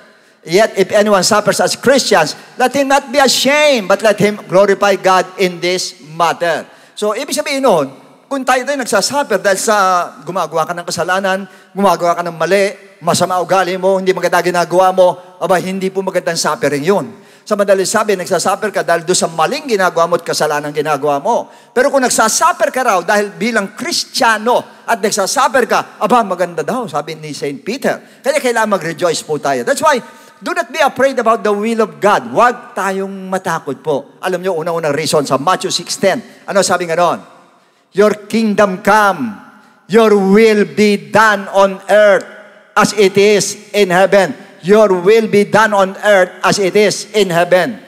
Yet if anyone suffers as Christians, let him not be ashamed, but let him glorify God in this matter. So, ibig sabihin noon, kung tayo nagsasuffer dahil sa gumagawa ka ng kasalanan, gumagawa ka ng mali, masama ugali mo, hindi maganda ginagawa mo, aba, hindi po magandang suffering yun. Sa madaling sabi, nagsasuffer ka dahil doon sa maling ginagawa mo at kasalanan ginagawa mo. Pero kung nagsasuffer ka raw dahil bilang Kristiyano at nagsasuffer ka, aba, maganda daw, sabi ni St. Peter. Kaya kailangan mag-rejoice po tayo. That's why, do not be afraid about the will of God. Huwag tayong matakot po. Alam nyo, unang-unang reason sa Matthew 6:10. Ano sabi nga doon? Your kingdom come, your will be done on earth as it is in heaven. Your will be done on earth as it is in heaven.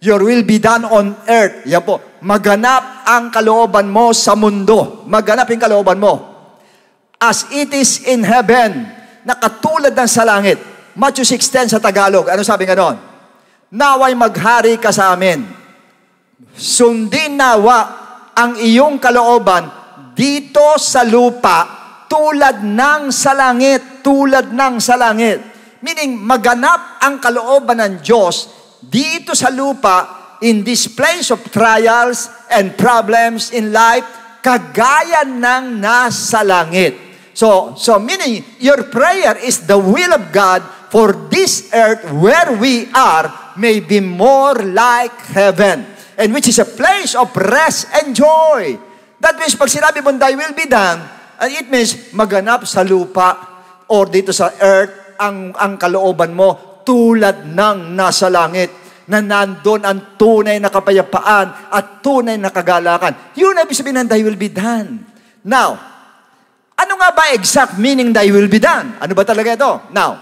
Your will be done on earth. Yan po. Maganap ang kalooban mo sa mundo. Maganap yung kalooban mo. As it is in heaven. Na katulad ng sa langit. Matthew 6:10 sa Tagalog. Ano sabi nga doon? Naway maghari ka sa amin. Sundin nawa ang iyong kalooban dito sa lupa tulad ng sa langit. Tulad ng sa langit. Meaning, maganap ang kalooban ng Diyos dito sa lupa in this place of trials and problems in life, kagaya ng nasa langit. So meaning, your prayer is the will of God for this earth where we are may be more like heaven, and which is a place of rest and joy. That means, pag sinabi mo, thy will be done, it means maganap sa lupa or dito sa earth ang kalooban mo tulad ng nasa langit, na nandun ang tunay na kapayapaan at tunay na kagalakan. Yun ang ibig sabihin ng thy will be done. Now, ano nga ba exact meaning thy will be done? Ano ba talaga ito? Now,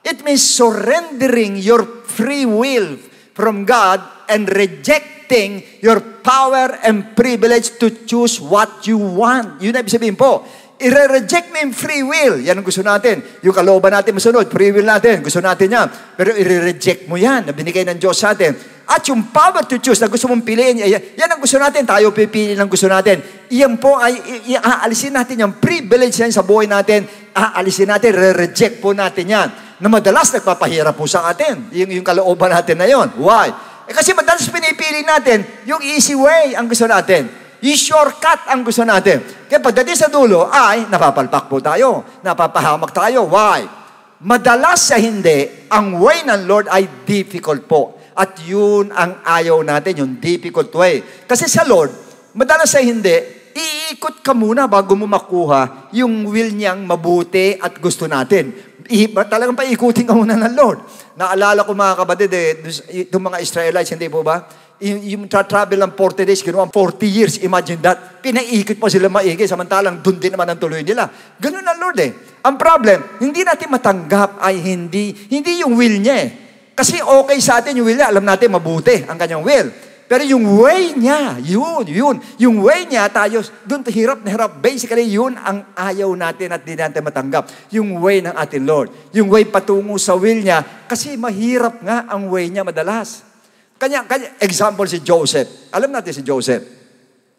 it means surrendering your free will from God and rejecting your power and privilege to choose what you want. Yun ang ibig sabihin po. I-reject mo yung free will. Yan ang gusto natin. Yung kalooban natin masunod, free will natin. Gusto natin yan. Pero i-reject mo yan na binigay ng Diyos sa atin. At yung power to choose na gusto mong piliin, yan ang gusto natin. Tayo pipili ng gusto natin. Iyan po ay aalisin natin yung privilege yan sa buhay natin. Aalisin natin, re-reject po natin yan. Na madalas nagpapahirap po sa atin. Yung kalooban natin na yon. Why? Kasi madalas pinipili natin yung easy way ang gusto natin. Yung shortcut ang gusto natin. Kaya pagdating sa dulo, ay napapalpak po tayo. Napapahamak tayo. Why? Madalas sa hindi, ang way ng Lord ay difficult po. At yun ang ayaw natin, yung difficult way. Kasi sa Lord, madalas sa hindi, iikot ka muna bago mo makuha yung will niyang mabuti at gusto natin. Talagang paikutin ka muna ng Lord. Naalala ko mga kapatid, itong mga Israelites, hindi po ba? Yung travel ng 40 days, ginawa 40 years, imagine that. Pinaikot pa sila maigi, samantalang doon din naman ang tuloy nila. Ganun ang Lord eh. Ang problem, hindi natin matanggap ay hindi yung will niya eh. Kasi okay sa atin yung will niya, alam natin mabuti ang kanyang will. Pero yung way niya, yun. Yung way niya, tayo, doon hirap na hirap. Basically, yun ang ayaw natin at di natin matanggap. Yung way ng ating Lord. Yung way patungo sa will niya, kasi mahirap nga ang way niya madalas. Kanya, example si Joseph. Alam natin si Joseph.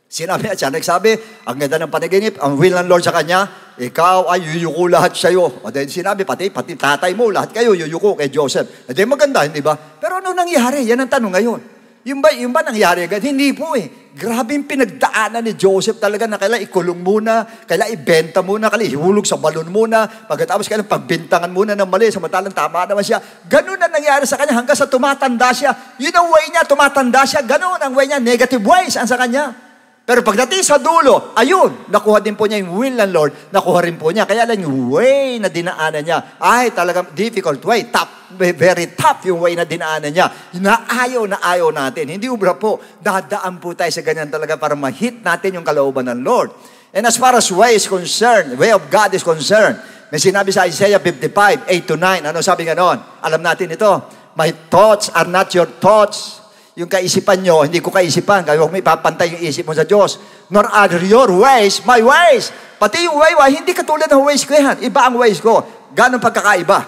Sinabi siya, nagsabi, ang ganda ng panaginip, ang will ng Lord sa kanya, ikaw ay yuyuko lahat sa'yo. O then sinabi, pati tatay mo, lahat kayo yuyuko kay Joseph. E then maganda, hindi ba? Pero ano nangyari? Yan ang tanong ngayon. Yung ba nangyari agad? Hindi po eh. Grabe yung pinagdaanan ni Joseph talaga na kailangan ikulong muna, kailangan ibenta muna, kailangan ihulog sa balon muna, pagkatapos kailangan pagbintangan muna ng mali, samantalang tama naman siya. Ganun na nangyari sa kanya hanggang sa tumatanda siya. Yun ang way niya, tumatanda siya. Ganun ang way niya, negative ways ang sa kanya. Pero pagdating sa dulo, ayun, nakuha din po niya yung will ng Lord, nakuha rin po niya. Kaya lang yung way na dinaanan niya, ay talagang difficult way, tough, very tough yung way na dinaanan niya. Na ayaw natin. Hindi ubra po, dadaan po tayo sa ganyan talaga para ma-hit natin yung kalooban ng Lord. And as far as way is concerned, way of God is concerned, may sinabi sa Isaiah 55, 8-9, ano sabi nga noon? Alam natin ito, my thoughts are not your thoughts. Yung kaisipan nyo, hindi ko kaisipan. Kaya huwag may papantay yung isip mo sa Diyos. Nor are your ways, my ways. Pati yung way, hindi katulad ng ways ko yan. Iba ang ways ko. Ganong pagkakaiba.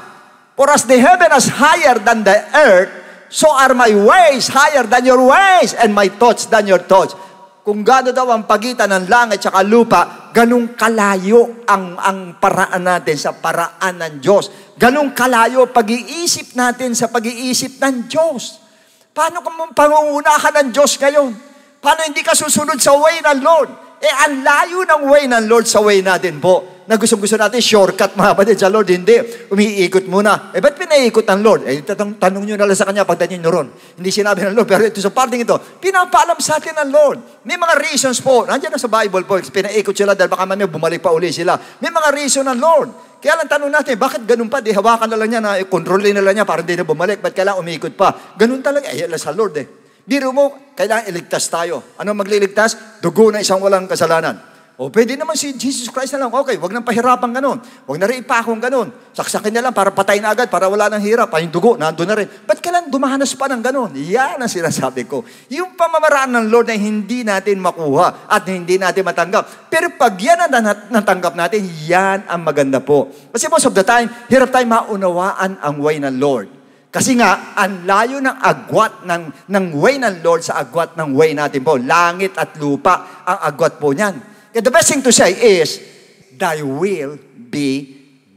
For as the heaven is higher than the earth, so are my ways higher than your ways, and my thoughts than your thoughts. Kung gano'n daw ang pagitan ng langit at lupa, ganong kalayo ang paraan natin sa paraan ng Diyos. Ganong kalayo pag-iisip natin sa pag-iisip ng Diyos. Paano kung pangungunahan ng Diyos ngayon? Paano hindi ka susunod sa way ng Lord? Ang layo ng way ng Lord sa way natin po. Na gusto natin, shortcut mga kapatid sa Lord. Hindi, umiikot muna. Ba't pinaiikot ng Lord? Tanong nyo na lang sa Kanya pagdating nyo ron. Hindi sinabi ng Lord, pero ito sa parting ito, pinapaalam sa atin ng Lord. May mga reasons po. Nandiyan na sa Bible po, pinaikot sila dahil baka mamaya bumalik pa uli sila. May mga reason ng Lord. Kaya lang tanong natin, bakit ganun pa? Di hawakan na lang niya, na kontrolin na lang niya para hindi na bumalik. Ba't kailangan umikot pa? Ganun talaga. Yan lang sa Lord eh. Biro mo, kailangan iligtas tayo. Ano magliligtas? Dugo na isang walang kasalanan. O pwede naman si Jesus Christ na lang, okay, wag nang pahirapan ganun. Wag na rin ipakong ganun. Saksakin na lang para patayin na agad, para wala nang hirap. Ay, yung dugo, nandun na rin. Ba't kailan dumahanas pa ng ganun? Yan ang sinasabi ko. Yung pamamaraan ng Lord na hindi natin makuha at hindi natin matanggap. Pero pag yan ang natanggap natin, yan ang maganda po. Kasi most of the time, hirap tayo maunawaan ang way ng Lord. Kasi nga, ang layo ng agwat ng way ng Lord sa agwat ng way natin po. Langit at lupa ang agwat po niyan. The best thing to say is, thy will be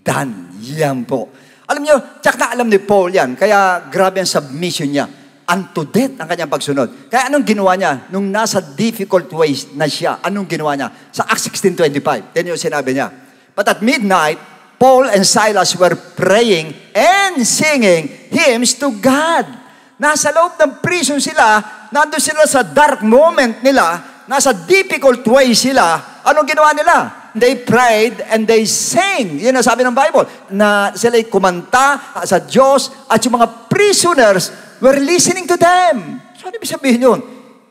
done. Yan po. Alam niyo, tsaka alam ni Paul yan. Kaya grabe ang submission niya. Unto death ang kanyang pagsunod. Kaya anong ginawa niya? Nung nasa difficult ways na siya, anong ginawa niya? Sa Acts 16:25, yan yung sinabi niya. But at midnight, Paul and Silas were praying and singing hymns to God. Nasa loob ng prison sila, nandun sila sa dark moment nila, nasa difficult way sila, anong ginawa nila? They prayed and they sang. Yan ang sabi ng Bible. Na sila'y kumanta sa Diyos at yung mga prisoners were listening to them. So ano ibig sabihin yun?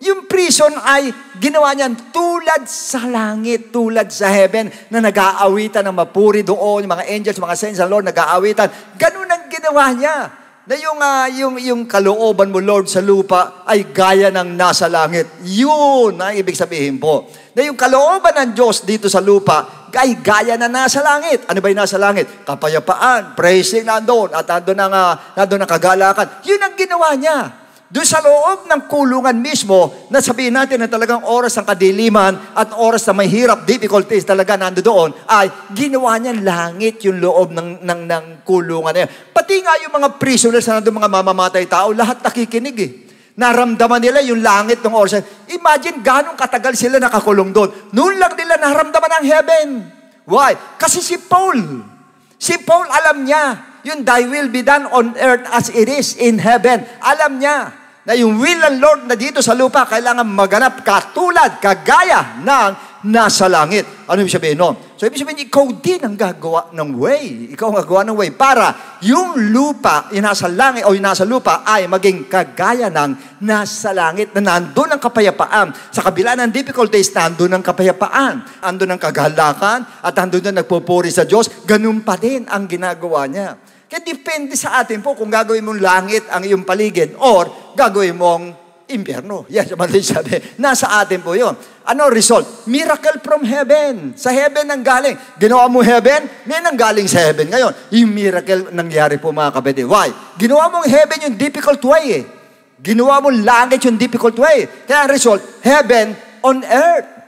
Yung prison ay ginawa niyan tulad sa langit, tulad sa heaven, na nag-aawitan ng mapuri doon, yung mga angels, mga saints ng Lord, nag-aawitan. Ganun ang ginawa niya. Na yung kalooban mo, Lord, sa lupa ay gaya ng nasa langit. Yun ang ibig sabihin po. Na yung kalooban ng Diyos dito sa lupa ay gaya na nasa langit. Ano ba yung nasa langit? Kapayapaan, praising nandun, at nandun ang kagalakan. Yun ang ginawa niya. Doon sa loob ng kulungan mismo, na sabihin natin na talagang oras ng kadiliman at oras na may hirap, difficulties talaga nando doon, ay ginawa niya langit yung loob ng kulungan na yan. Pati nga yung mga prisoners na nandun, mga mamamatay tao, lahat nakikinig eh. Naramdaman nila yung langit ng oras. Imagine ganong katagal sila nakakulong doon. Noon lang nila naramdaman ang heaven. Why? Kasi si Paul alam niya, yung thy will be done on earth as it is in heaven. Alam niya na yung will ng Lord na dito sa lupa kailangan maganap katulad, kagaya ng nasa langit. Ano ibig sabihin nun? So ibig sabihin, ikaw din ang gagawa ng way. Ikaw ang gagawa ng way para yung lupa, yung nasa langit o yung nasa lupa ay maging kagaya ng nasa langit na nandun ang kapayapaan. Sa kabila ng difficulties, nandun ang kapayapaan. Nandun ang kagalakan at nandun ang nagpupuri sa Diyos. Ganun pa din ang ginagawa niya. Kaya depende sa atin po kung gagawin mong langit ang iyong paligid or gagawin mong impyerno. Yan, sabi. Nasa atin po yun. Ano result? Miracle from heaven. Sa heaven nang galing. Ginawa mo heaven, may nanggaling sa heaven. Ngayon, yung miracle nangyari po mga kapatid. Why? Ginawa mong heaven yung difficult way eh. Ginawa mong langit yung difficult way. Kaya ang result, heaven on earth.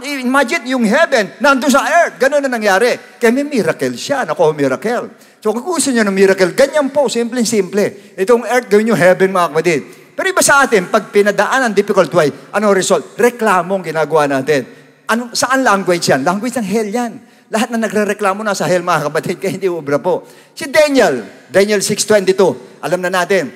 Imagine yung heaven, nandun sa earth. Ganun na nangyari. Kaya may miracle siya. Naku, miracle. So kung gusto niyo ng miracle, ganyan po, simple-simple. Itong earth, gawin nyo heaven mga kapatid. Pero iba sa atin, pag pinadaan ang difficult way, ano result? Reklamong ginagawa natin. Saan language yan? Language ng hell yan. Lahat na nagre-reklamo na sa hell mga kapatid, kaya hindi ubra po. Si Daniel 6:22, alam na natin,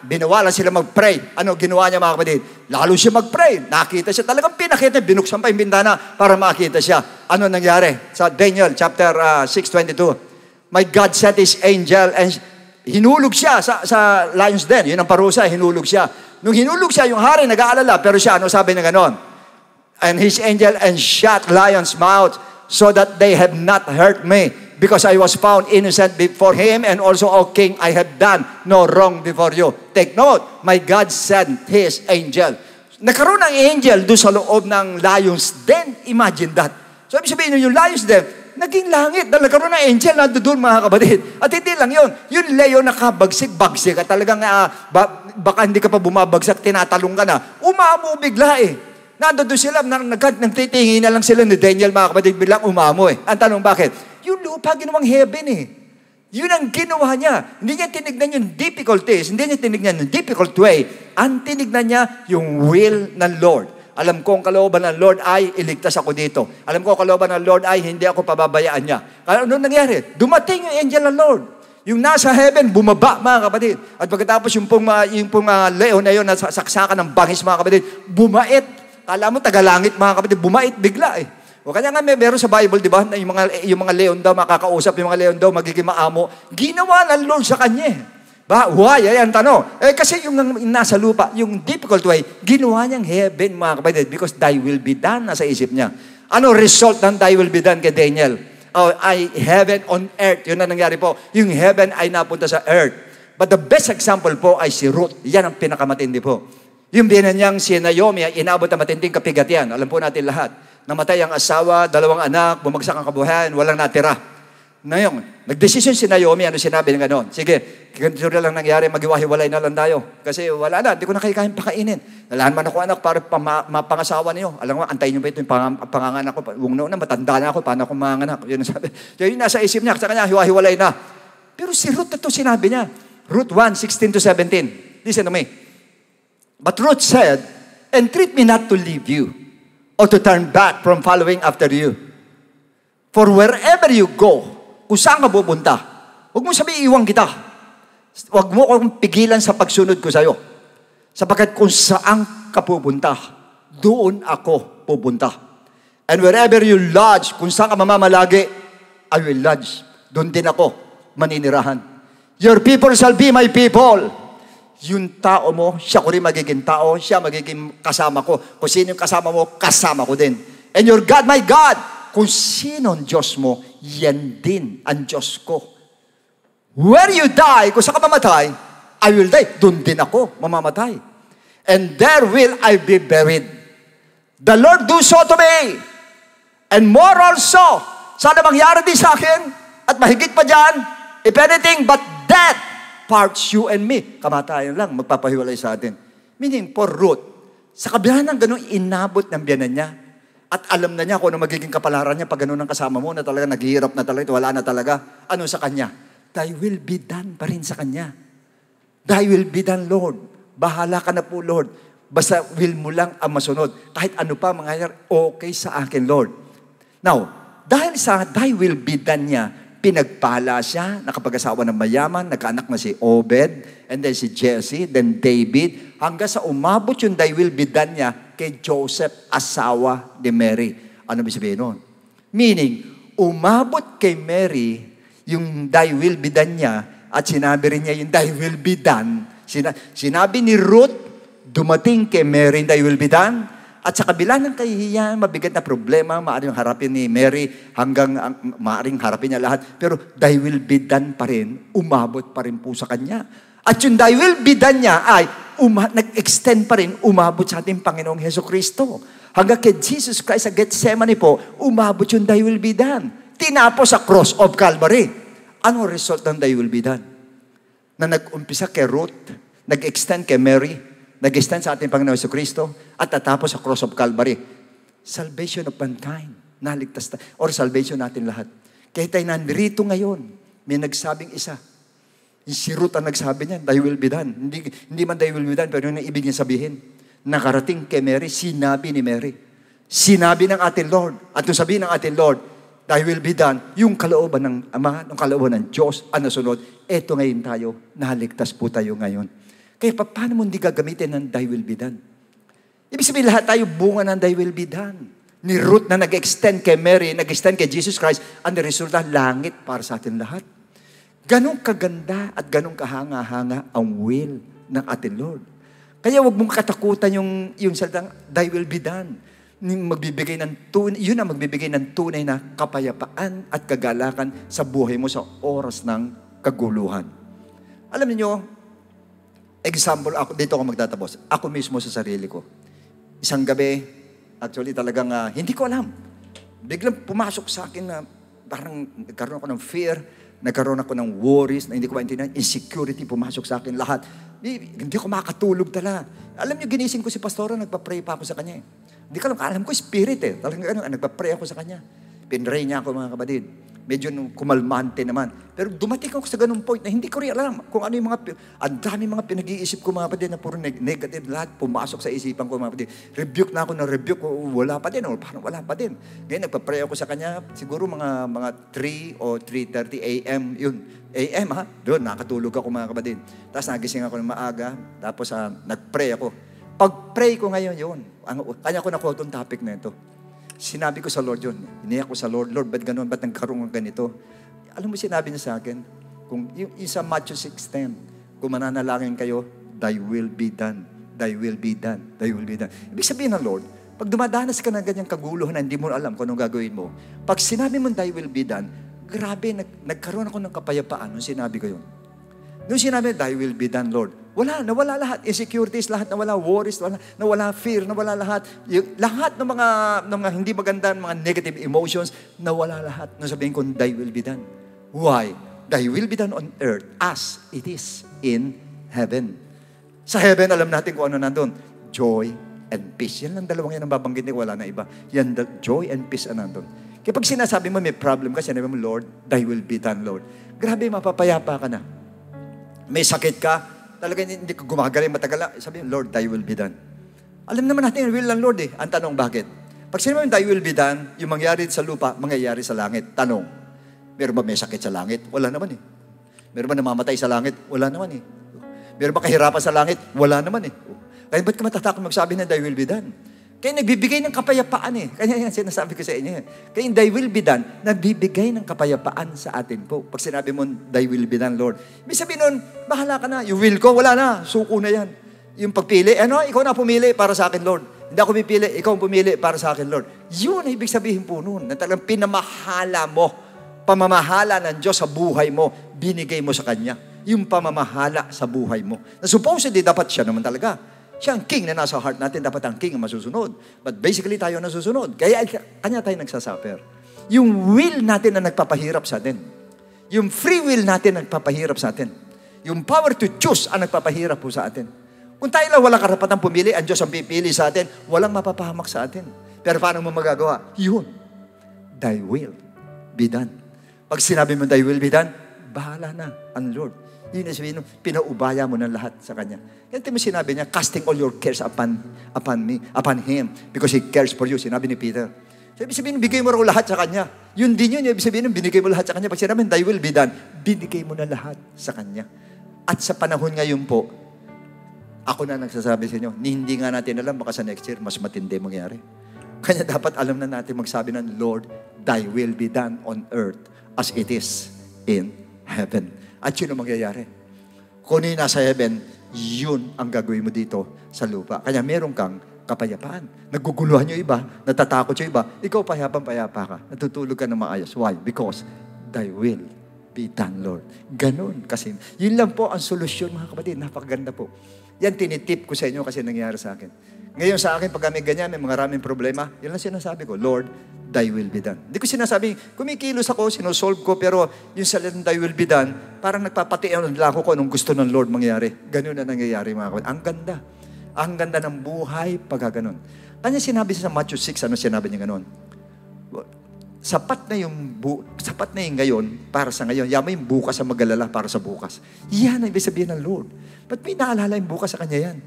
binawalan sila mag-pray. Ano ginawa niya mga kapatid? Lalo siya mag-pray. Nakita siya. Talagang pinakita, binuksan pa yung bintana para makita siya. Ano nangyari? Sa Daniel chapter 6:22. My God sent His angel and hinulog siya sa lion's den. Yun ang parusa, hinulog siya. Nung hinulog siya, yung hari nag-aalala, pero siya, ano sabi niya ganon? And His angel and shut lion's mouth so that they have not hurt me because I was found innocent before Him and also, O King, I have done no wrong before you. Take note, my God sent His angel. Nagkaroon ng angel doon sa loob ng lion's den. Imagine that. So, ibig sabihin yung lion's den, naging langit. Dahil nagkaroon ng angel na doon mga kapatid. At hindi lang yun. Yung leon nakabagsik-bagsik at talagang baka hindi ka pa bumabagsak, tinatalong ka na. Umamo bigla eh. Nandun sila, nagtitingin na lang sila ni Daniel mga kapatid, bilang umamo eh. Ang tanong bakit? Yung lupa ginawang heaven eh. Yun ang ginawa niya. Hindi niya tinignan yung difficulties. Hindi niya tinignan yung difficult way. Ang tinignan niya yung will ng Lord. Alam ko ang kalooban ng Lord ay iligtas ako dito. Alam ko ang kalooban ng Lord ay hindi ako pababayaan niya. Ano nangyari? Dumating yung angel ng Lord. Yung nasa heaven, bumaba mga kapatid. At pagkatapos yung pong leon na yun, nasaksakan ng bangis mga kapatid, bumait. Kala mo tagalangit mga kapatid, bumait bigla eh. O kanya nga meron sa Bible, di ba, na yung mga leon daw makakausap, yung mga leon daw magiging maamo. Ginawa ng Lord sa kanya. Why? Ayan tanong. Kasi yung nasa lupa, yung difficult way, ginawa niyang heaven, mga kapatid, because thy will be done, nasa isip niya. Ano result ng thy will be done kay Daniel? Oh, heaven on earth. Yun na nangyari po. Yung heaven ay napunta sa earth. But the best example po ay si Ruth. Yan ang pinakamatindi po. Yung biyanan niyang si Naomi ay inabot ang matinding kapigat yan. Alam po natin lahat. Namatay ang asawa, 2 anak, bumagsak ang kabuhayan, walang natira. Ngayon, nagdesisyon si Naomi, ano sinabi ng gano'n? Sige, ganito na lang nangyari, maghiwa-hiwalay na lang tayo. Kasi wala na, hindi ko na kayo pakainin. Nalahan man ako anak para mapangasawa niyo. Alam mo, antayin niyo ba ito yung panganganak ko? Huwag na, matanda na ako, paano akong manganak? Yun ang sabi. Yun nasa isip niya, sa kanya, hiwa-hiwalay na. Pero si Ruth, ito sinabi niya. Ruth 1:16-17. Listen to me. But Ruth said, entreat me not to leave you, or to turn back from following after you. For wherever you go, kung saan ka pupunta, huwag mo sabihin, iwan kita. Huwag mo akong pigilan sa pagsunod ko sa'yo. Sapagkat kung saan ka pupunta, doon ako pupunta. And wherever you lodge, kung saan ka mamamalagi, I will lodge. Doon din ako maninirahan. Your people shall be my people. Yung tao mo, siya ko rin magiging tao, siya magiging kasama ko. Kung sino yung kasama mo, kasama ko din. And your God, my God, kung sino ang Diyos mo, yan din ang Diyos ko. Where you die, kung saan ka mamatay, I will die. Doon din ako mamamatay. And there will I be buried. The Lord do so to me. And more also, sana mangyari din sa akin, at mahigit pa dyan, if anything but death parts you and me. Kamatayan lang, magpapahiwalay sa atin. Meaning, for Ruth, sa kabila ng ganun inabot ng biyanan niya, at alam na niya kung ano magiging kapalaran niya pag ganun ang kasama mo, na talaga naghihirap na talaga, wala na talaga. Ano sa kanya? Thy will be done pa rin sa kanya. Thy will be done, Lord. Bahala ka na po, Lord. Basta will mo lang ang masunod. Kahit ano pa mangyayari, okay sa akin, Lord. Now, dahil sa thy will be done niya, pinagpala siya, nakapag-asawa ng mayaman, nagkaanak na si Obed, and then si Jesse, then David, hanggang sa umabot yung thy will be done niya kay Joseph, asawa ni Mary. Ano ba sabihin nun? Meaning, umabot kay Mary yung thy will be done niya, at sinabi rin niya yung thy will be done. Sinabi ni Ruth, dumating kay Mary yung thy will be done. At sa kabila ng kahihiyan, mabigat na problema, maaaring harapin ni Mary hanggang maaaring harapin niya lahat. Pero thy will be done pa rin, umabot pa rin po sa kanya. At yung thy will be done niya ay nag-extend pa rin, umabot sa ating Panginoong Hesukristo. Hanggang kay Jesus Christ sa Gethsemane po, umabot yung thy will be done. Tinapos sa cross of Calvary. Ano result ng thy will be done? Na nag-umpisa kay Ruth, nag-extend kay Mary, nag-extend sa ating Panginoon Jesucristo, at tatapos sa cross of Calvary. Salvation of mankind. Naligtas na. Or salvation natin lahat. Kaya tayo nandito ngayon, may nagsabing isa. Si Ruth ang nagsabi niya, thy will be done. Hindi man thy will be done, pero yung ibig niya sabihin, nakarating kay Mary, sinabi ni Mary. Sinabi ng ating Lord. At nung sabihin ng ating Lord, thy will be done, yung kalooban ng Ama, yung kalooban ng Diyos, ang nasunod, eto ngayon tayo, naligtas po tayo ngayon. Kaya paano mo hindi gagamitin ng thy will be done? Ibig sabihin lahat tayo bunga ng thy will be done. Ni Ruth na nag-extend kay Mary, nag-extend kay Jesus Christ, ang resulta, langit para sa atin lahat. Ganong kaganda at ganong kahanga-hanga ang will ng ating Lord. Kaya huwag mong katakutan yung salitang, thy will be done. Magbibigay ng yun ang magbibigay ng tunay na kapayapaan at kagalakan sa buhay mo sa oras ng kaguluhan. Alam niyo, example, dito ako magtatapos. Ako mismo sa sarili ko. Isang gabi, actually talagang hindi ko alam. Biglang pumasok sa akin na parang nagkaroon ako ng fear, nagkaroon ako ng worries na hindi ko maintindihan, insecurity pumasok sa akin lahat. Hindi ko makatulog talaga. Alam niyo, ginising ko si pastora, nagpa-pray pa ako sa kanya. Hindi ko alam ko spirit eh. Talagang nagpa-pray ako sa kanya. Pinray niya ako mga kapatid. Medyo kumalmante naman. Pero dumating ako sa ganung point na hindi ko rin alam kung ano yung ang dami mga pinag-iisip ko mga kapatid na puro negative lahat pumasok sa isipan ko mga kapatid. Rebuke na ako ng rebuke ko, wala pa din. Parang wala pa din. Ngayon nagpa-pray ako sa kanya, siguro mga 3 o 3:30 a.m. yun. A.m. ha? Doon, nakatulog ako mga kapatid. Tapos nagising ako ng maaga, tapos nag-pray ako. Pag-pray ko ngayon yun, kanya ko nakuha itong topic na ito. Sinabi ko sa Lord yun. Iniyak ko sa Lord, Lord, ba't ganun? Ba't nagkaroon ng ganito? Alam mo, sinabi niya sa akin, kung yung sa Matthew 6:10, kung mananalangin kayo, thy will be done. Thy will be done. Thy will be done. Ibig sabihin ng Lord, Pag dumadanas ka ng ganyang kaguluhan na hindi mo alam kung anong gagawin mo, pag sinabi mo, thy will be done, grabe, nagkaroon ako ng kapayapaan nung sinabi ko yun. Nung sinabi, thy will be done, Lord, nawala lahat. Insecurities, lahat nawala. Worries, nawala fear, nawala lahat. Lahat ng mga hindi maganda, mga negative emotions, nawala lahat. Nung sabihin ko, thy will be done. Why? Thy will be done on earth as it is in heaven. Sa heaven, alam natin kung ano nandun. Joy and peace. Yan lang dalawang yan ang babanggit ko, wala na iba. Yan, joy and peace ang nandun. Kaya pag sinasabi mo may problem ka, sinabi mo, Lord, thy will be done, Lord. Grabe, mapapayapa ka na. May sakit ka, talaga hindi ka gumagaling matagal. Sabi mo, Lord, thy will be done. Alam naman natin yung will ng Lord eh. Ang tanong, bakit? Pag sinabi mo, thy will be done, yung mangyari sa lupa, mangyayari sa langit. Tanong, meron ba may sakit sa langit? Wala naman eh. Meron ba namamatay sa langit? Wala naman eh. Meron ba kahirapan sa langit? Wala naman eh. Kaya ba't ka matatakot magsabi na thy will be done? Kaya nagbibigay ng kapayapaan eh. Kaya yan sinasabi ko sa inyo. Kaya yung thy will be done, nagbibigay ng kapayapaan sa atin po. Pag sinabi mo, thy will be done, Lord. Ibig sabihin nun, bahala ka na. Yung will ko, wala na. Suko na yan. Yung pagpili, ikaw na pumili para sa akin, Lord. Hindi ako pipili, ikaw ang pumili para sa akin, Lord. Yun ang ibig sabihin po nun. Na talagang pinamahala mo. Pamamahala ng Diyos sa buhay mo, binigay mo sa Kanya. Yung pamamahala sa buhay mo. Na supposedly, dapat siya naman talaga. Siya ang king na nasa heart natin, dapat ang king ang masusunod. But basically, tayo nasusunod. Kaya kanya tayo nagsasuffer. Yung will natin na nagpapahirap sa atin. Yung free will natin nagpapahirap sa atin. Yung power to choose ang nagpapahirap po sa atin. Kung tayo lang walang karapatang pumili, ang Diyos ang pipili sa atin, walang mapapahamak sa atin. Pero paano mo magagawa? Yun. Thy will be done. Pag sinabi mo, thy will be done, bahala na ang Lord. Yun na sabihin, pinaubaya mo ng lahat sa Kanya. Ganito mo sinabi niya, casting all your cares upon Him, because He cares for you. Sinabi ni Peter. Sabi sabihin, bigay mo raw lahat sa Kanya. Yun din yun, ibig sabihin, binigay mo lahat sa Kanya. Pag sinabi, thy will be done, binigay mo na lahat sa Kanya. At sa panahon ngayon po, ako na nagsasabi sa inyo, hindi nga natin alam, baka sa next year, mas matindi mangyari. Kanya dapat alam na natin magsabi ng, Lord, thy will be done on earth as it is in heaven. At yun ang mangyayari. Kung yun nasa heaven, yun ang gagawin mo dito sa lupa. Kaya meron kang kapayapaan. Naguguluhan yung iba, natatakot yung iba, ikaw payapa ka. Natutulog ka na maayos. Why? Because thy will be done, Lord. Ganon. Kasi yun lang po ang solusyon, mga kapatid. Napakaganda po. Yan tinitip ko sa inyo kasi nangyari sa akin. Ngayon sa akin, pag kami ganyan, may mga maraming problema, yun lang sinasabi ko, Lord, thy will be done. Hindi ko sinasabi, kumikilos ako, sinusolve ko, pero yung salitang thy will be done, parang nagpapatiyan lang ako kung anong gusto ng Lord mangyari. Ganun na nangyayari, mga kapatid. Ang ganda. Ang ganda ng buhay pagka ganun. Kanya sinabi sa Matthew 6, ano sinabi niya ganun? Sapat na yung ngayon para sa ngayon. Yaman yung bukas sa mag-alala para sa bukas. Yan ang ibig sabihin ng Lord. Ba't may naalala yung bukas sa Kanya yan?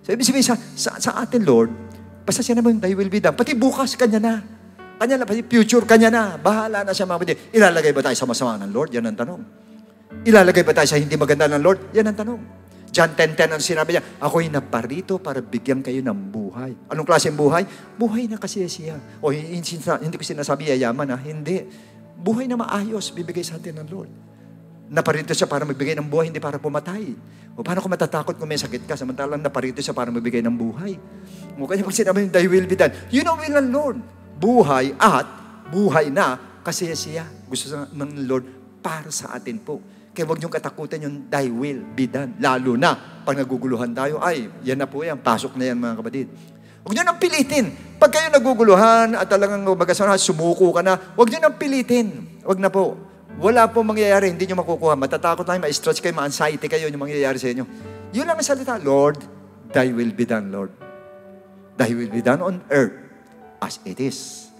So, ibig sabihin sa atin, Lord, basta siya naman, thy will be done. Pati bukas, Kanya na. Kanya na, pati future, Kanya na. Bahala na siya, mga kapatid. Ilalagay ba tayo sa masama ng Lord? Yan ang tanong. Ilalagay ba tayo sa hindi maganda ng Lord? Yan ang tanong. John 10:10 ang sinabi niya, ako'y naparito para bigyan kayo ng buhay. Anong klaseng buhay? Buhay na kasi siya. O hindi ko sinasabi yayaman, ha? Hindi. Buhay na maayos, bibigay sa atin ng Lord. Naparito siya para magbigay ng buhay, hindi para pumatay. O paano kung matatakot kung may sakit ka, samantalang naparito siya para magbigay ng buhay. O kanya pag sinabi, thy will be done. You know will ng Lord. Buhay at buhay na kasi siya. Gusto ng Lord para sa atin po. Kaya huwag niyong katakutan yung thy will be done. Lalo na, pag naguguluhan tayo, ay, yan na po yan, pasok na yan mga kapatid. Huwag niyo nang pilitin. Pag kayo naguguluhan at talagang sumuko ka na, huwag niyo nang pilitin. Huwag na po. Wala po mangyayari, hindi niyo makukuha. Matatakot tayo, ma-stretch kayo, ma-anxiety kayo yung mangyayari sa inyo. Yun lang ang salita, Lord, thy will be done, Lord. Thy will be done on earth as it is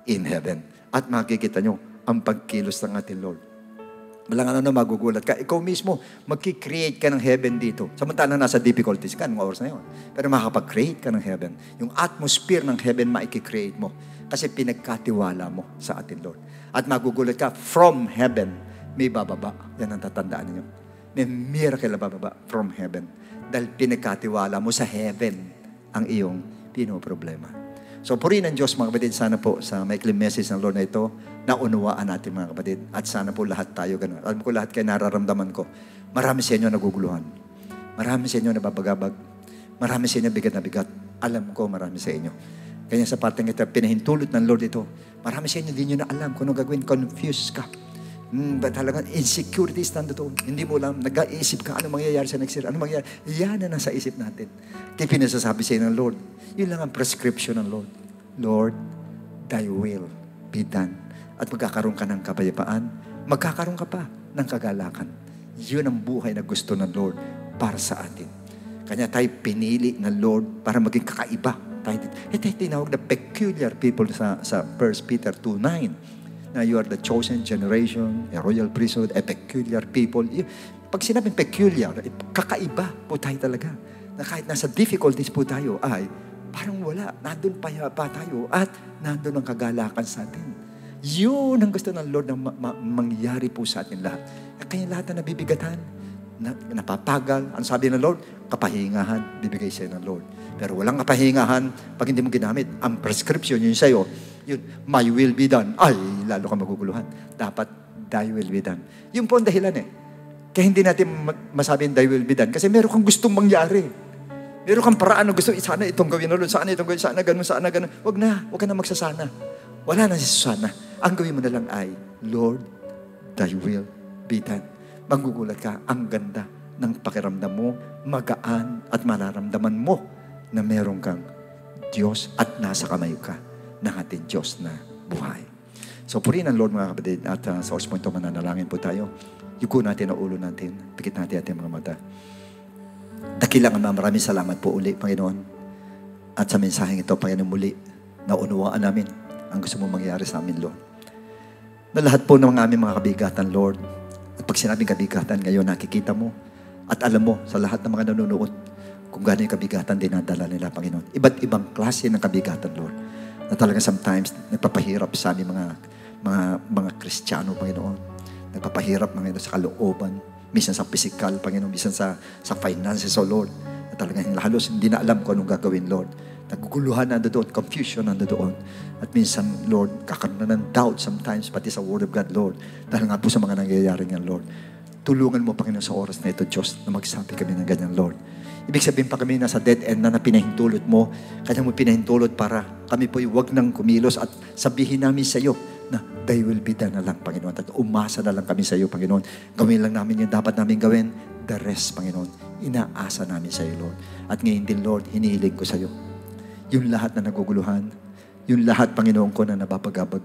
in heaven. At makikita niyo ang pagkilos ng ating Lord. Walang magugulat ka. Ikaw mismo, magki-create ka ng heaven dito. Samantalang nasa difficulties ka, nung oras na yun. Pero makakapag-create ka ng heaven. Yung atmosphere ng heaven, maiki-create mo. Kasi pinagkatiwala mo sa atin, Lord. At magugulat ka, from heaven, may bababa. Yan ang tatandaan ninyo. May miracle na bababa from heaven. Dahil pinagkatiwala mo sa heaven ang iyong pinoproblema. So, purihin ng Diyos, mga kapatid, sana po sa maikling message ng Lord na ito, naunawaan natin, mga kapatid. At sana po lahat tayo ganun. Alam ko lahat kayo nararamdaman ko. Marami sa inyo naguguluhan. Marami sa inyo nababagabag. Marami sa inyo bigat na bigat. Alam ko marami sa inyo. Kaya sa parteng ito, pinahintulot ng Lord ito. Marami sa inyo, hindi nyo na alam kung anong gagawin. Confused ka. Talagang insecurities nandoon. Hindi mo alam, nag-iisip ka, anong mangyayari sa next year? Anong mangyayari? Yan na nasa isip natin. Kaya pinasasabi sa inyo ng Lord, yun lang ang prescription ng Lord. Lord, thy will be done. At magkakaroon ka ng kapayapaan, magkakaroon ka pa ng kagalakan. Yun ang buhay na gusto ng Lord para sa atin. Kanya tayo pinili ng Lord para maging kakaiba. Ito tinawag na peculiar people sa 1 Peter 2:9. Na you are the chosen generation, a royal priesthood, a peculiar people. Pag sinabing peculiar, kakaiba po tayo talaga. Na kahit nasa difficulties po tayo, ay parang wala. Nandun pa tayo at nandun ang kagalakan sa atin. Yun ang gusto ng Lord na mangyari po sa atin lahat. Kaya lahat na nabibigatan, napapagal, ang sabi ng Lord, kapahingahan, bibigay sa'yo ng Lord. Pero walang kapahingahan pag hindi mo ginamit. Ang prescription yun sa'yo, yun, my will be done. Ay, lalo ka maguguluhan. Dapat, thy will be done. Yun po ang dahilan eh. Kaya hindi natin masabing thy will be done. Kasi meron kang gustong mangyari. Meron kang paraan na gusto, sana itong gawin na Lord, sana itong gawin, sana ganun. Huwag ka na magsasana. Wala na si Susana. Ang gawin mo na lang ay, Lord, thy will be done. Magugulat ka, ang ganda ng pakiramdam mo, magaan at mararamdaman mo na meron kang Diyos at nasa kamay ka ng ating Diyos na buhay. So, purihin ang Lord mga kapatid at sa Horse Point mananalangin po tayo. Yuko natin ang ulo natin, pikit natin ating mga mata. Dakilang Ama, maraming salamat po uli, Panginoon. At sa mensaheng ito, Panginoon, muli, naunawaan namin ang gusto mong mangyari sa amin, Lord. Na lahat po ng aming mga kabigatan, Lord, at pag sinabing kabigatan ngayon, nakikita mo at alam mo sa lahat ng mga nanonood kung gaano yung kabigatan dinadala nila, Panginoon. Iba't ibang klase ng kabigatan, Lord, na talaga sometimes nagpapahirap sa aming mga Kristiyano, Panginoon. Nagpapahirap, Panginoon, sa kalooban, minsan sa physical, Panginoon, minsan sa finances, oh Lord, na talagang halos hindi na alam kung anong gagawin, Lord. Naguguluhan na doon, confusion na doon. At minsan, Lord, kakaroon na ng doubt sometimes, pati sa Word of God, Lord. Dahil nga po sa mga nangyayari nga, Lord. Tulungan mo, Panginoon, sa oras na ito, Diyos, na magsabi kami ng ganyan, Lord. Ibig sabihin pa kami nasa dead end na pinahintulot mo. Kanya mo pinahintulot para kami po'y wag nang kumilos at sabihin namin sa iyo na thy will be done na lang, Panginoon. At umasa na lang kami sa iyo, Panginoon. Gawin lang namin yung dapat namin gawin. The rest, Panginoon, inaasa namin sa iyo, Lord. At ngayon din, Lord, hinihiling ko sa iyo. Yung lahat na naguguluhan, yung lahat, Panginoon ko, na nababagabag,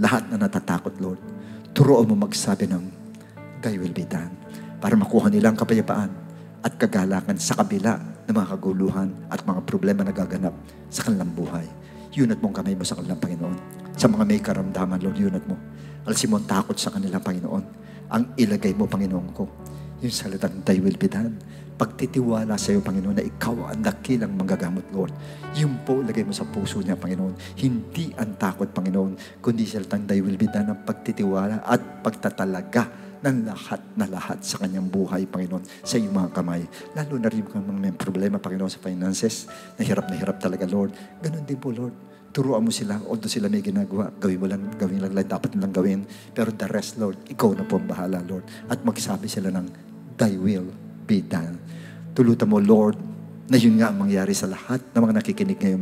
lahat na natatakot, Lord, turuan mo magsabi ng thy will be done para makuha nilang kapayapaan at kagalakan sa kabila ng mga kaguluhan at mga problema na gaganap sa kanilang buhay. Yunat mong kamay mo sa kanilang Panginoon. Sa mga may karamdaman, Lord, yunat mo. Alisin mo ang takot sa kanilang Panginoon. Ang ilagay mo, Panginoon ko, yung salitang thy will be done. Pagtitiwala sa iyo, Panginoon, na ikaw ang dakilang manggagamot, Lord. Yung po, lagay mo sa puso niya, Panginoon. Hindi ang takot, Panginoon, kundi salitang thy will be done ang pagtitiwala at pagtatalaga ng lahat sa kanyang buhay, Panginoon, sa iyong mga kamay. Lalo na rin kung may problema, Panginoon, sa finances. Na hirap talaga, Lord. Ganon din po, Lord. Turuan mo sila, although sila may ginagawa, gawin lang dapat nilang gawin. Pero the rest, Lord, ikaw na po ang bahala, Lord. At magsabi sila ng, thy will be done. Tulutan mo, Lord, na yun nga ang mangyari sa lahat ng mga nakikinig ngayon,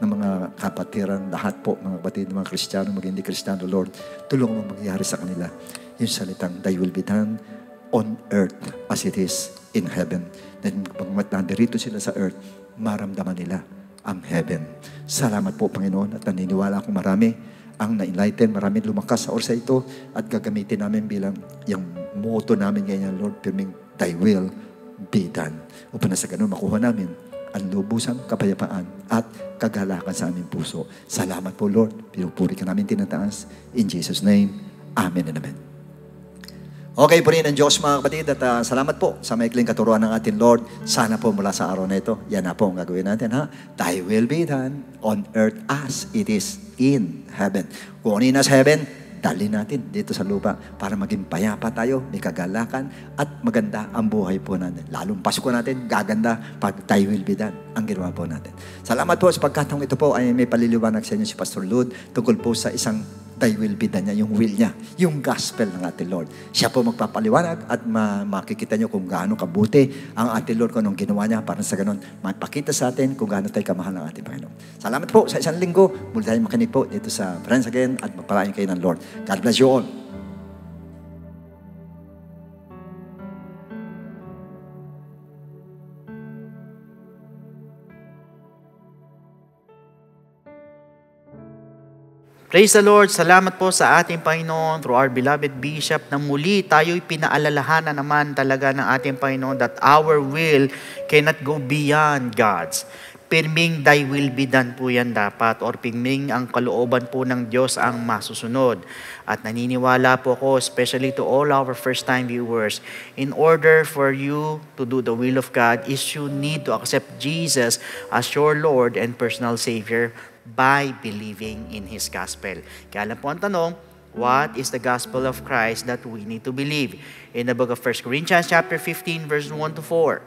mga kapatiran, lahat po, mga kapatid, mga Kristiyano, mga hindi Kristiyano, Lord, tulungan mo mangyari sa kanila yung salitang, thy will be done on earth as it is in heaven. Then, pag nandirito sila sa earth, maramdaman nila ang heaven. Salamat po, Panginoon, at naniniwala akong marami ang na-enlighten, marami lumakas sa orsa ito, at gagamitin namin bilang yung motto namin ngayon, Lord, pirming, thy will be done. Upang na sa ganun, makuha namin ang lubusang kapayapaan at kagalakan sa aming puso. Salamat po, Lord. Pinupuri ka namin tinataas. In Jesus' name, amen and amen. Okay po rin ang Diyos, mga kapatid, at salamat po sa maikling katuruan ng ating Lord. Sana po mula sa araw na ito, yan na po ang gagawin natin, ha? Thy will be done on earth as it is in heaven. Kung ano yung nasa heaven, dalhin natin dito sa lupa para maging payapa tayo, may kagalakan, at maganda ang buhay po natin. Lalong Pasko natin, gaganda pag thy will be done ang ginawa po natin. Salamat po sa pagkataong ito po ay may paliliwanag sa inyo si Pastor Lud tungkol po sa isang Thy will be done niya, yung will niya, yung gospel ng ating Lord. Siya po magpapaliwanag at makikita niyo kung gaano kabuti ang ating Lord, kung anong ginawa niya para sa ganun, mapakita sa atin kung gaano tayo kamahal ng ating Panginoon. Salamat po sa isang linggo. Muli tayo makinig po dito sa Friends Again at magpalain kayo ng Lord. God bless you all. Praise the Lord. Salamat po sa ating Panginoon through our beloved Bishop na muli tayo'y pinaalalahanan naman talaga ng ating Panginoon that our will cannot go beyond God's. Pirming thy will be done po yan dapat, or pirming ang kalooban po ng Diyos ang masusunod. At naniniwala po ako, especially to all our first-time viewers, in order for you to do the will of God is you need to accept Jesus as your Lord and personal Savior by believing in His gospel. Kaya lang po ang tanong, what is the gospel of Christ that we need to believe? In the book of 1 Corinthians chapter 15, verse 1 to 4.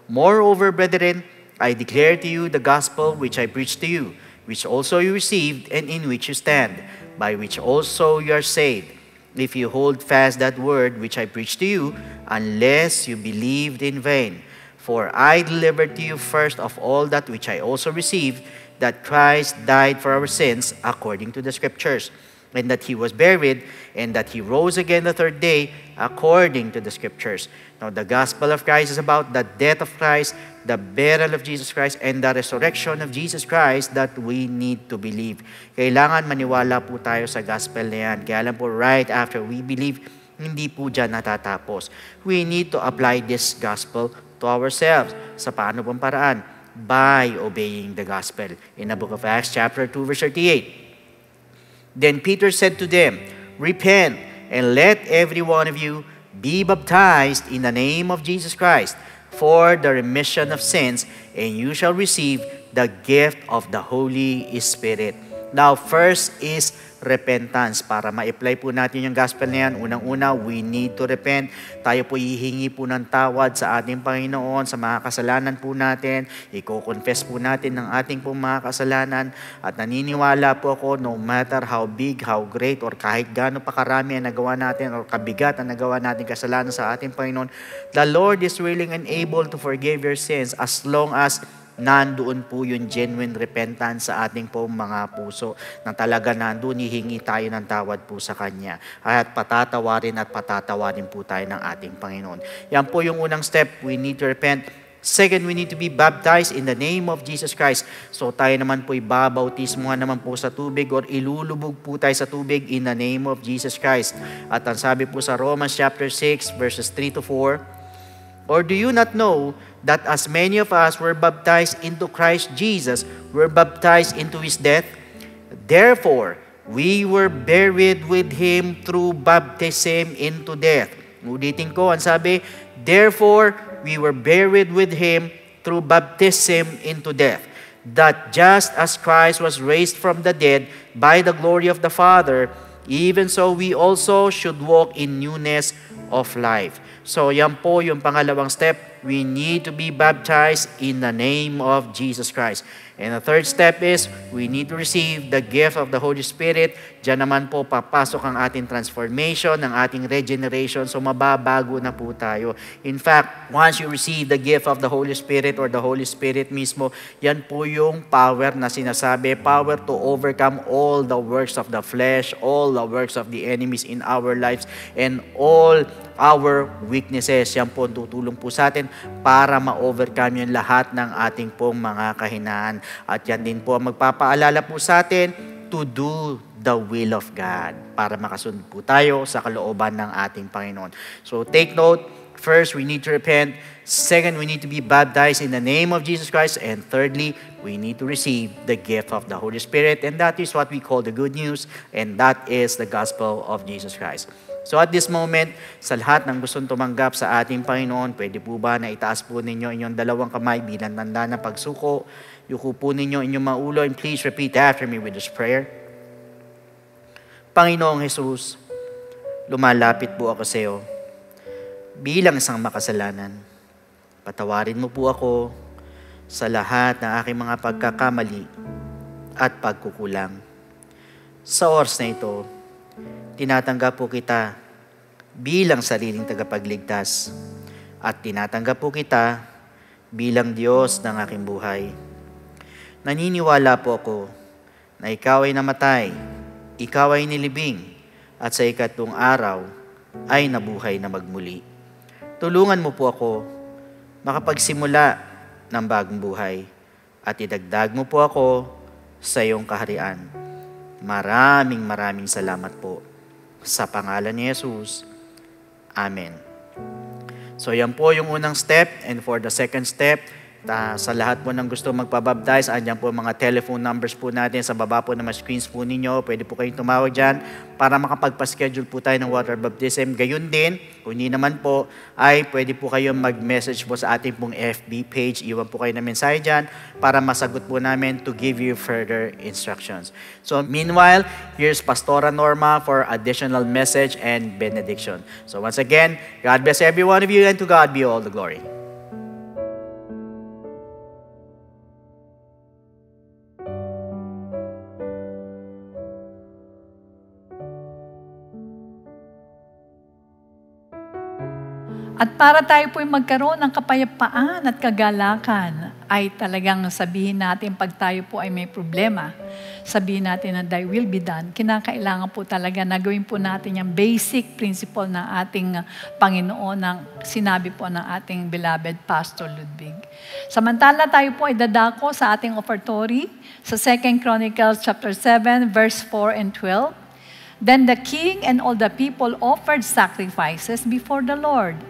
Moreover, brethren, I declare to you the gospel which I preached to you, which also you received and in which you stand, by which also you are saved, if you hold fast that word which I preached to you, unless you believed in vain. For I delivered to you first of all that which I also received, that Christ died for our sins according to the Scriptures, and that He was buried, and that He rose again the third day according to the Scriptures. Now, the gospel of Christ is about the death of Christ, the burial of Jesus Christ, and the resurrection of Jesus Christ that we need to believe. Kailangan maniwala po tayo sa gospel na yan. Kaya lang po, right after we believe, hindi po dyan natatapos. We need to apply this gospel to ourselves. Sa paano pong paraan? By obeying the gospel. In the book of Acts chapter 2 verse 38. Then Peter said to them, repent and let every one of you be baptized in the name of Jesus Christ for the remission of sins, and you shall receive the gift of the Holy Spirit. Now, first is repentance. Para ma-apply po natin yung gospel na yan, unang-una, we need to repent. Tayo po hihingi po ng tawad sa ating Panginoon, sa mga kasalanan po natin. Iko-confess po natin ng ating pong mga kasalanan. At naniniwala po ako, no matter how big, how great, or kahit gaano pa karami ang nagawa natin, or kabigat ang nagawa natin kasalanan sa ating Panginoon, the Lord is willing and able to forgive your sins as long as nandoon po yung genuine repentance sa ating po mga puso, na talaga nandoon hihingi tayo ng tawad po sa Kanya. At patatawarin po tayo ng ating Panginoon. Yan po yung unang step. We need to repent. Second, we need to be baptized in the name of Jesus Christ. So tayo naman po ibabautismuhan naman po sa tubig, or ilulubog po tayo sa tubig in the name of Jesus Christ. At ang sabi po sa Romans chapter 6 verses 3 to 4, or do you not know that as many of us were baptized into Christ Jesus, were baptized into His death? Therefore, we were buried with Him through baptism into death. Ulitin ko, ang sabi, therefore, we were buried with Him through baptism into death, that just as Christ was raised from the dead by the glory of the Father, even so we also should walk in newness of life. So yan po yung pangalawang step. We need to be baptized in the name of Jesus Christ. And the third step is, we need to receive the gift of the Holy Spirit. Diyan naman po papasok ang ating transformation, ang ating regeneration. So mababago na po tayo. In fact, once you receive the gift of the Holy Spirit, or the Holy Spirit mismo, yan po yung power na sinasabi, power to overcome all the works of the flesh, all the works of the enemies in our lives, and all our weaknesses. Yan po tutulong po sa atin para ma-overcome yung lahat ng ating pong mga kahinaan. At yan din po ang magpapaalala po sa atin to do the will of God, para makasunod po tayo sa kalooban ng ating Panginoon. So take note, first, we need to repent. Second, we need to be baptized in the name of Jesus Christ. And thirdly, we need to receive the gift of the Holy Spirit. And that is what we call the good news. And that is the gospel of Jesus Christ. So at this moment, sa lahat ng gustong tumanggap sa ating Panginoon, pwede po ba na itaas po ninyo inyong dalawang kamay bilang tanda ng pagsuko? Yuko po ninyo inyong maulo, and please repeat after me with this prayer. Panginoong Jesus, lumalapit po ako sa iyo bilang isang makasalanan. Patawarin mo po ako sa lahat ng aking mga pagkakamali at pagkukulang. Sa oras na ito, tinatanggap po kita bilang sariling tagapagligtas at tinatanggap po kita bilang Diyos ng aking buhay. Naniniwala po ako na ikaw ay namatay, ikaw ay nilibing, at sa ikatlong araw ay nabuhay na magmuli. Tulungan mo po ako makapagsimula ng bagong buhay at idagdag mo po ako sa iyong kaharian. Maraming salamat po. Sa pangalan ni Jesus. Amen. So yan po yung unang step, and for the second step, sa lahat po ng gusto magpabaptize, andyan po mga telephone numbers po natin sa baba po ng mga screens po ninyo. Pwede po kayong tumawag dyan para makapagpa-schedule po tayo ng water baptism. Gayun din, kung hindi naman po, ay pwede po kayong mag-message po sa ating pong FB page. Iwan po kayo ng mensahe dyan para masagot po namin to give you further instructions. So meanwhile, here's Pastora Norma for additional message and benediction. So once again, God bless every one of you, and to God be all the glory. At para tayo po'y magkaroon ng kapayapaan at kagalakan, ay talagang sabihin natin pag tayo po ay may problema, sabihin natin na thy will be done. Kinakailangan po talaga na gawin po natin yung basic principle ng ating Panginoon, ng sinabi po ng ating beloved Pastor Ludwig. Samantala tayo po ay dadako sa ating offertory sa 2 Chronicles chapter 7 verse 4 and 12. Then the king and all the people offered sacrifices before the Lord.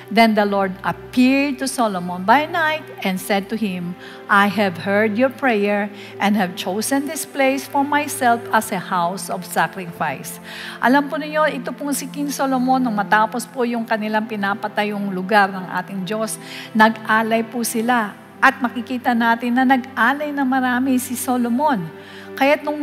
Then the Lord appeared to Solomon by night and said to him, I have heard your prayer and have chosen this place for myself as a house of sacrifice. Alam po niyo, ito pong si King Solomon, nung matapos po yung kanilang pinapatayong lugar ng ating Diyos, nag-alay po sila. At makikita natin na nag-alay na marami si Solomon. Kaya nung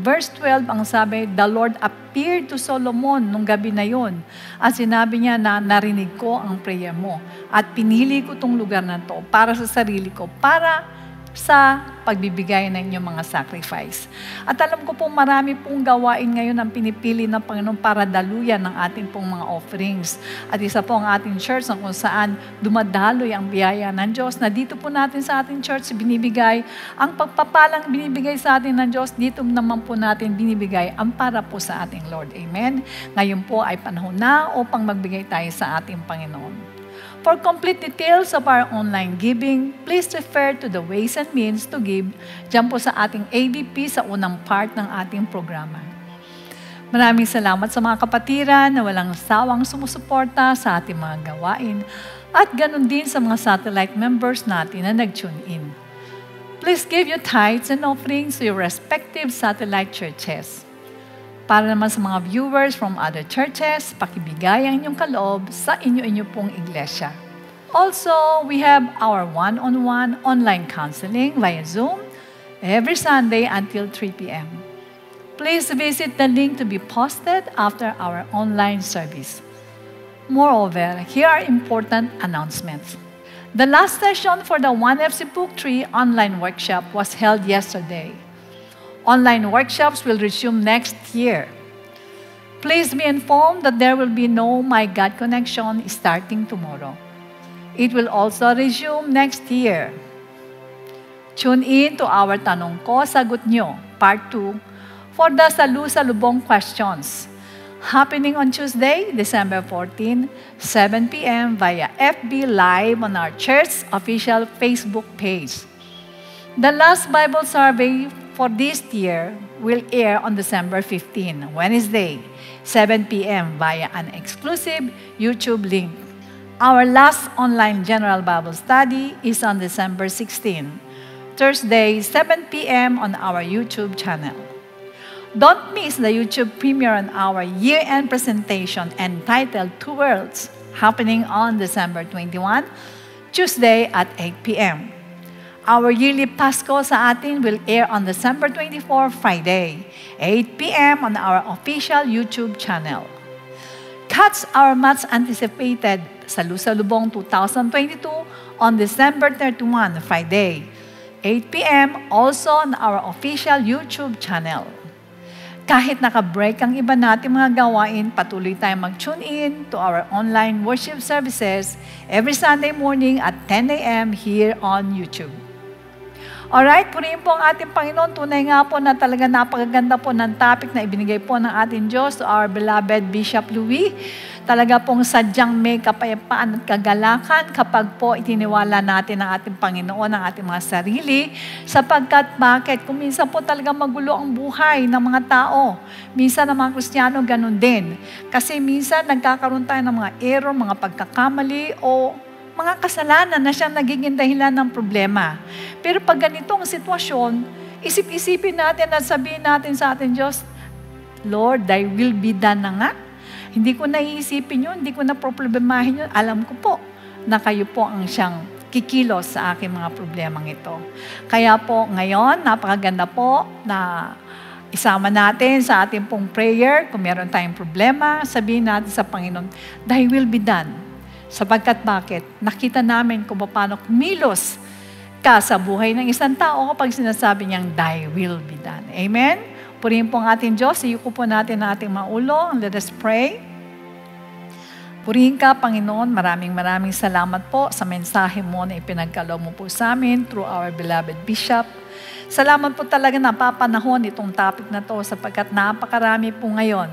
verse 12, ang sabi, the Lord appeared to Solomon nung gabi na yon. At sinabi niya na narinig ko ang prayer mo. At pinili ko tong lugar na to para sa sarili ko, para sa pagbibigay ng inyong mga sacrifice. At alam ko po marami pong gawain ngayon ang pinipili ng Panginoon para daluyan ng ating pong mga offerings. At isa po ang ating church na kung saan dumadaloy ang biyaya ng Diyos, na dito po natin sa ating church binibigay ang pagpapalang binibigay sa atin ng Diyos, dito naman po natin binibigay ang para po sa ating Lord. Amen? Ngayon po ay panahon na upang magbigay tayo sa ating Panginoon. For complete details of our online giving, please refer to the ways and means to give dyan po sa ating ADP sa unang part ng ating programa. Maraming salamat sa mga kapatiran na walang sawang sumusuporta sa ating mga gawain, at ganun din sa mga satellite members natin na nag-tune in. Please give your tithes and offerings to your respective satellite churches. Para naman sa mga viewers from other churches, pakibigay ang inyong kaloob sa inyo-inyo pong iglesia. Also, we have our one-on-one online counseling via Zoom every Sunday until 3 p.m. Please visit the link to be posted after our online service. Moreover, here are important announcements. The last session for the 1FC Book 3 online workshop was held yesterday. Online workshops will resume next year. Please be informed that there will be no My God Connection starting tomorrow. It will also resume next year. Tune in to our Tanong Ko, Sagot Nyo, Part 2, for the salu-salubong questions, happening on Tuesday, December 14, 7 p.m. via FB Live on our church official Facebook page. The last Bible survey for this year will air on December 15, Wednesday, 7 p.m. via an exclusive YouTube link. Our last online General Bible Study is on December 16, Thursday, 7 p.m. on our YouTube channel. Don't miss the YouTube premiere on our year-end presentation entitled Two Worlds, happening on December 21, Tuesday at 8 p.m. Our yearly Pasko sa atin will air on December 24, Friday, 8 p.m. on our official YouTube channel. Catch our much anticipated Salu-Salubong 2022 on December 31, Friday, 8 p.m. also on our official YouTube channel. Kahit naka-break ang iba natin mga gawain, patuloy tayong mag-tune in to our online worship services every Sunday morning at 10 a.m. here on YouTube. Alright, purihin po ang ating Panginoon. Tunay nga po na talaga napakaganda po ng topic na ibinigay po ng ating Diyos to our beloved Bishop Louie. Talaga pong sadyang may kapayapaan at kagalakan kapag po itiniwala natin ang ating Panginoon, ang ating mga sarili. Sapagkat bakit? Kung minsan po talaga magulo ang buhay ng mga tao. Minsan ng mga Kristiyano ganun din. Kasi minsan nagkakaroon tayo ng mga error, mga pagkakamali o mga kasalanan na siyang nagiging dahilan ng problema. Pero pag ganitong sitwasyon, isip-isipin natin at sabihin natin sa ating Diyos, Lord, thy will be done na nga. Hindi ko naiisipin yun, hindi ko na problemahin yun. Alam ko po na kayo po ang siyang kikilos sa aking mga problemang ito. Kaya po ngayon, napakaganda po na isama natin sa ating pong prayer. Kung meron tayong problema, sabihin natin sa Panginoon, thy will be done. Sapagkat bakit? Nakita namin kung paano kumilos ka sa buhay ng isang tao kapag sinasabi niyang, thy will be done. Amen? Purihin po ang ating Diyos. Iyuko po natin ang ating maulo. Let us pray. Purihin ka, Panginoon. Maraming salamat po sa mensahe mo na ipinagkaloob mo po sa amin through our beloved Bishop. Salamat po talaga na papanahon itong topic na to sapagkat napakarami po ngayon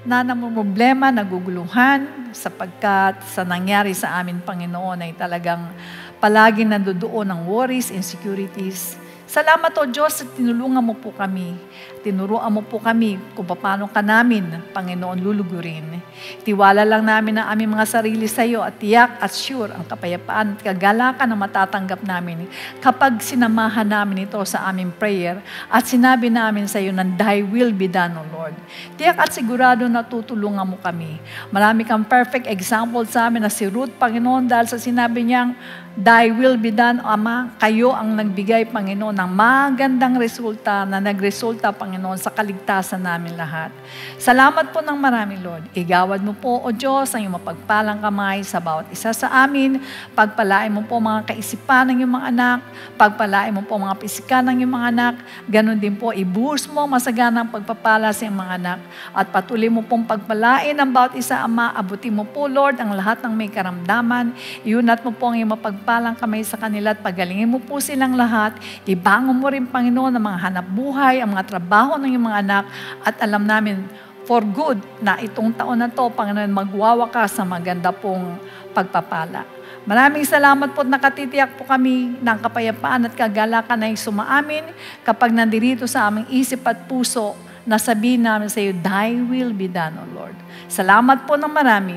na namumroblema, naguguluhan sapagkat sa nangyari sa amin, Panginoon, ay talagang palagi nandoon ang worries, insecurities. Salamat o Diyos, tinulungan mo po kami. Tinuruan mo po kami kung paano ka namin, Panginoon, lulugurin. Tiwala lang namin ang aming mga sarili sa iyo at tiyak at sure ang kapayapaan at kagalakan na matatanggap namin kapag sinamahan namin ito sa aming prayer at sinabi namin sa iyo na thy will be done, O Lord. Tiyak at sigurado na tutulungan mo kami. Marami kang perfect example sa amin na si Ruth, Panginoon, dahil sa sinabi niyang, thy will be done, Ama, kayo ang nagbigay, Panginoon, ng magandang resulta na nagresulta, Panginoon, sa kaligtasan namin lahat. Salamat po ng marami, Lord. Igawad mo po, O Diyos, ang iyong mapagpalang kamay sa bawat isa sa amin. Pagpalain mo po mga kaisipan ng iyong mga anak. Pagpalain mo po mga pisikan ng iyong mga anak. Ganon din po, ibuhos mo masaganang pagpapala sa iyong mga anak. At patuloy mo pong pagpalain ang bawat isa, Ama. Abutin mo po, Lord, ang lahat ng may karamdaman. Iunat mo po ang iyong mapagpalang kamay sa kanila at pagalingin mo po silang lahat. Ibangon mo rin, Panginoon, ang mga hanap buhay, ang mga trabaho ng iyong mga anak. At alam namin, for good, na itong taon na to, Panginoon, magwawakas sa maganda pong pagpapala. Maraming salamat po at nakatitiyak po kami ng kapayapaan at kagalakan na sumaamin kapag nandirito sa aming isip at puso na sabihin namin sa iyo, thy will be done, O Lord. Salamat po ng marami.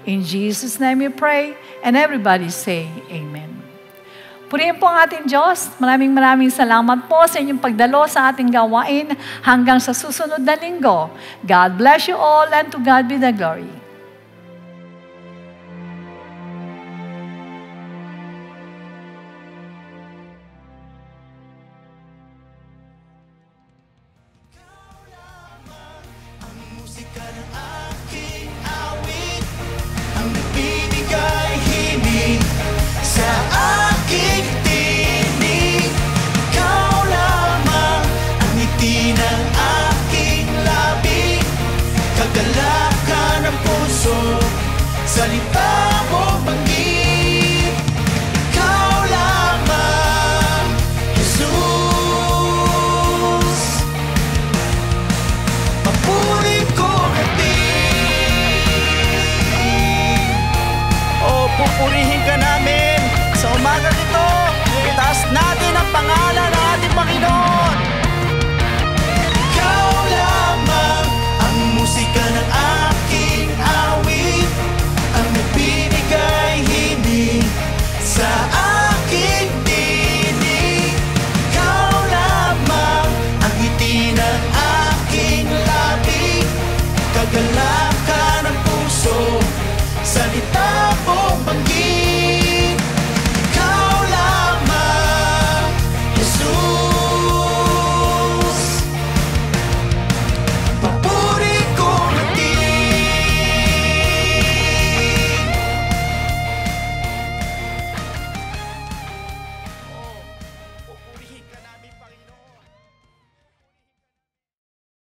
In Jesus' name we pray, and everybody say, Amen. Purihin po ang ating Diyos. Maraming salamat po sa inyong pagdalo sa ating gawain hanggang sa susunod na linggo. God bless you all and to God be the glory. Salita mo banggit, ikaw lamang, Jesus. Papuri ko pupurihin ka namin sa umaga nito. Itaas natin ang pangalan ng ating Panginoon. Ikaw lamang ang musika ng aking awit, ang nagbibigay himig sa aking tinig. Ikaw lamang ang ngiti ng aking labi, kagalakan ng puso, salita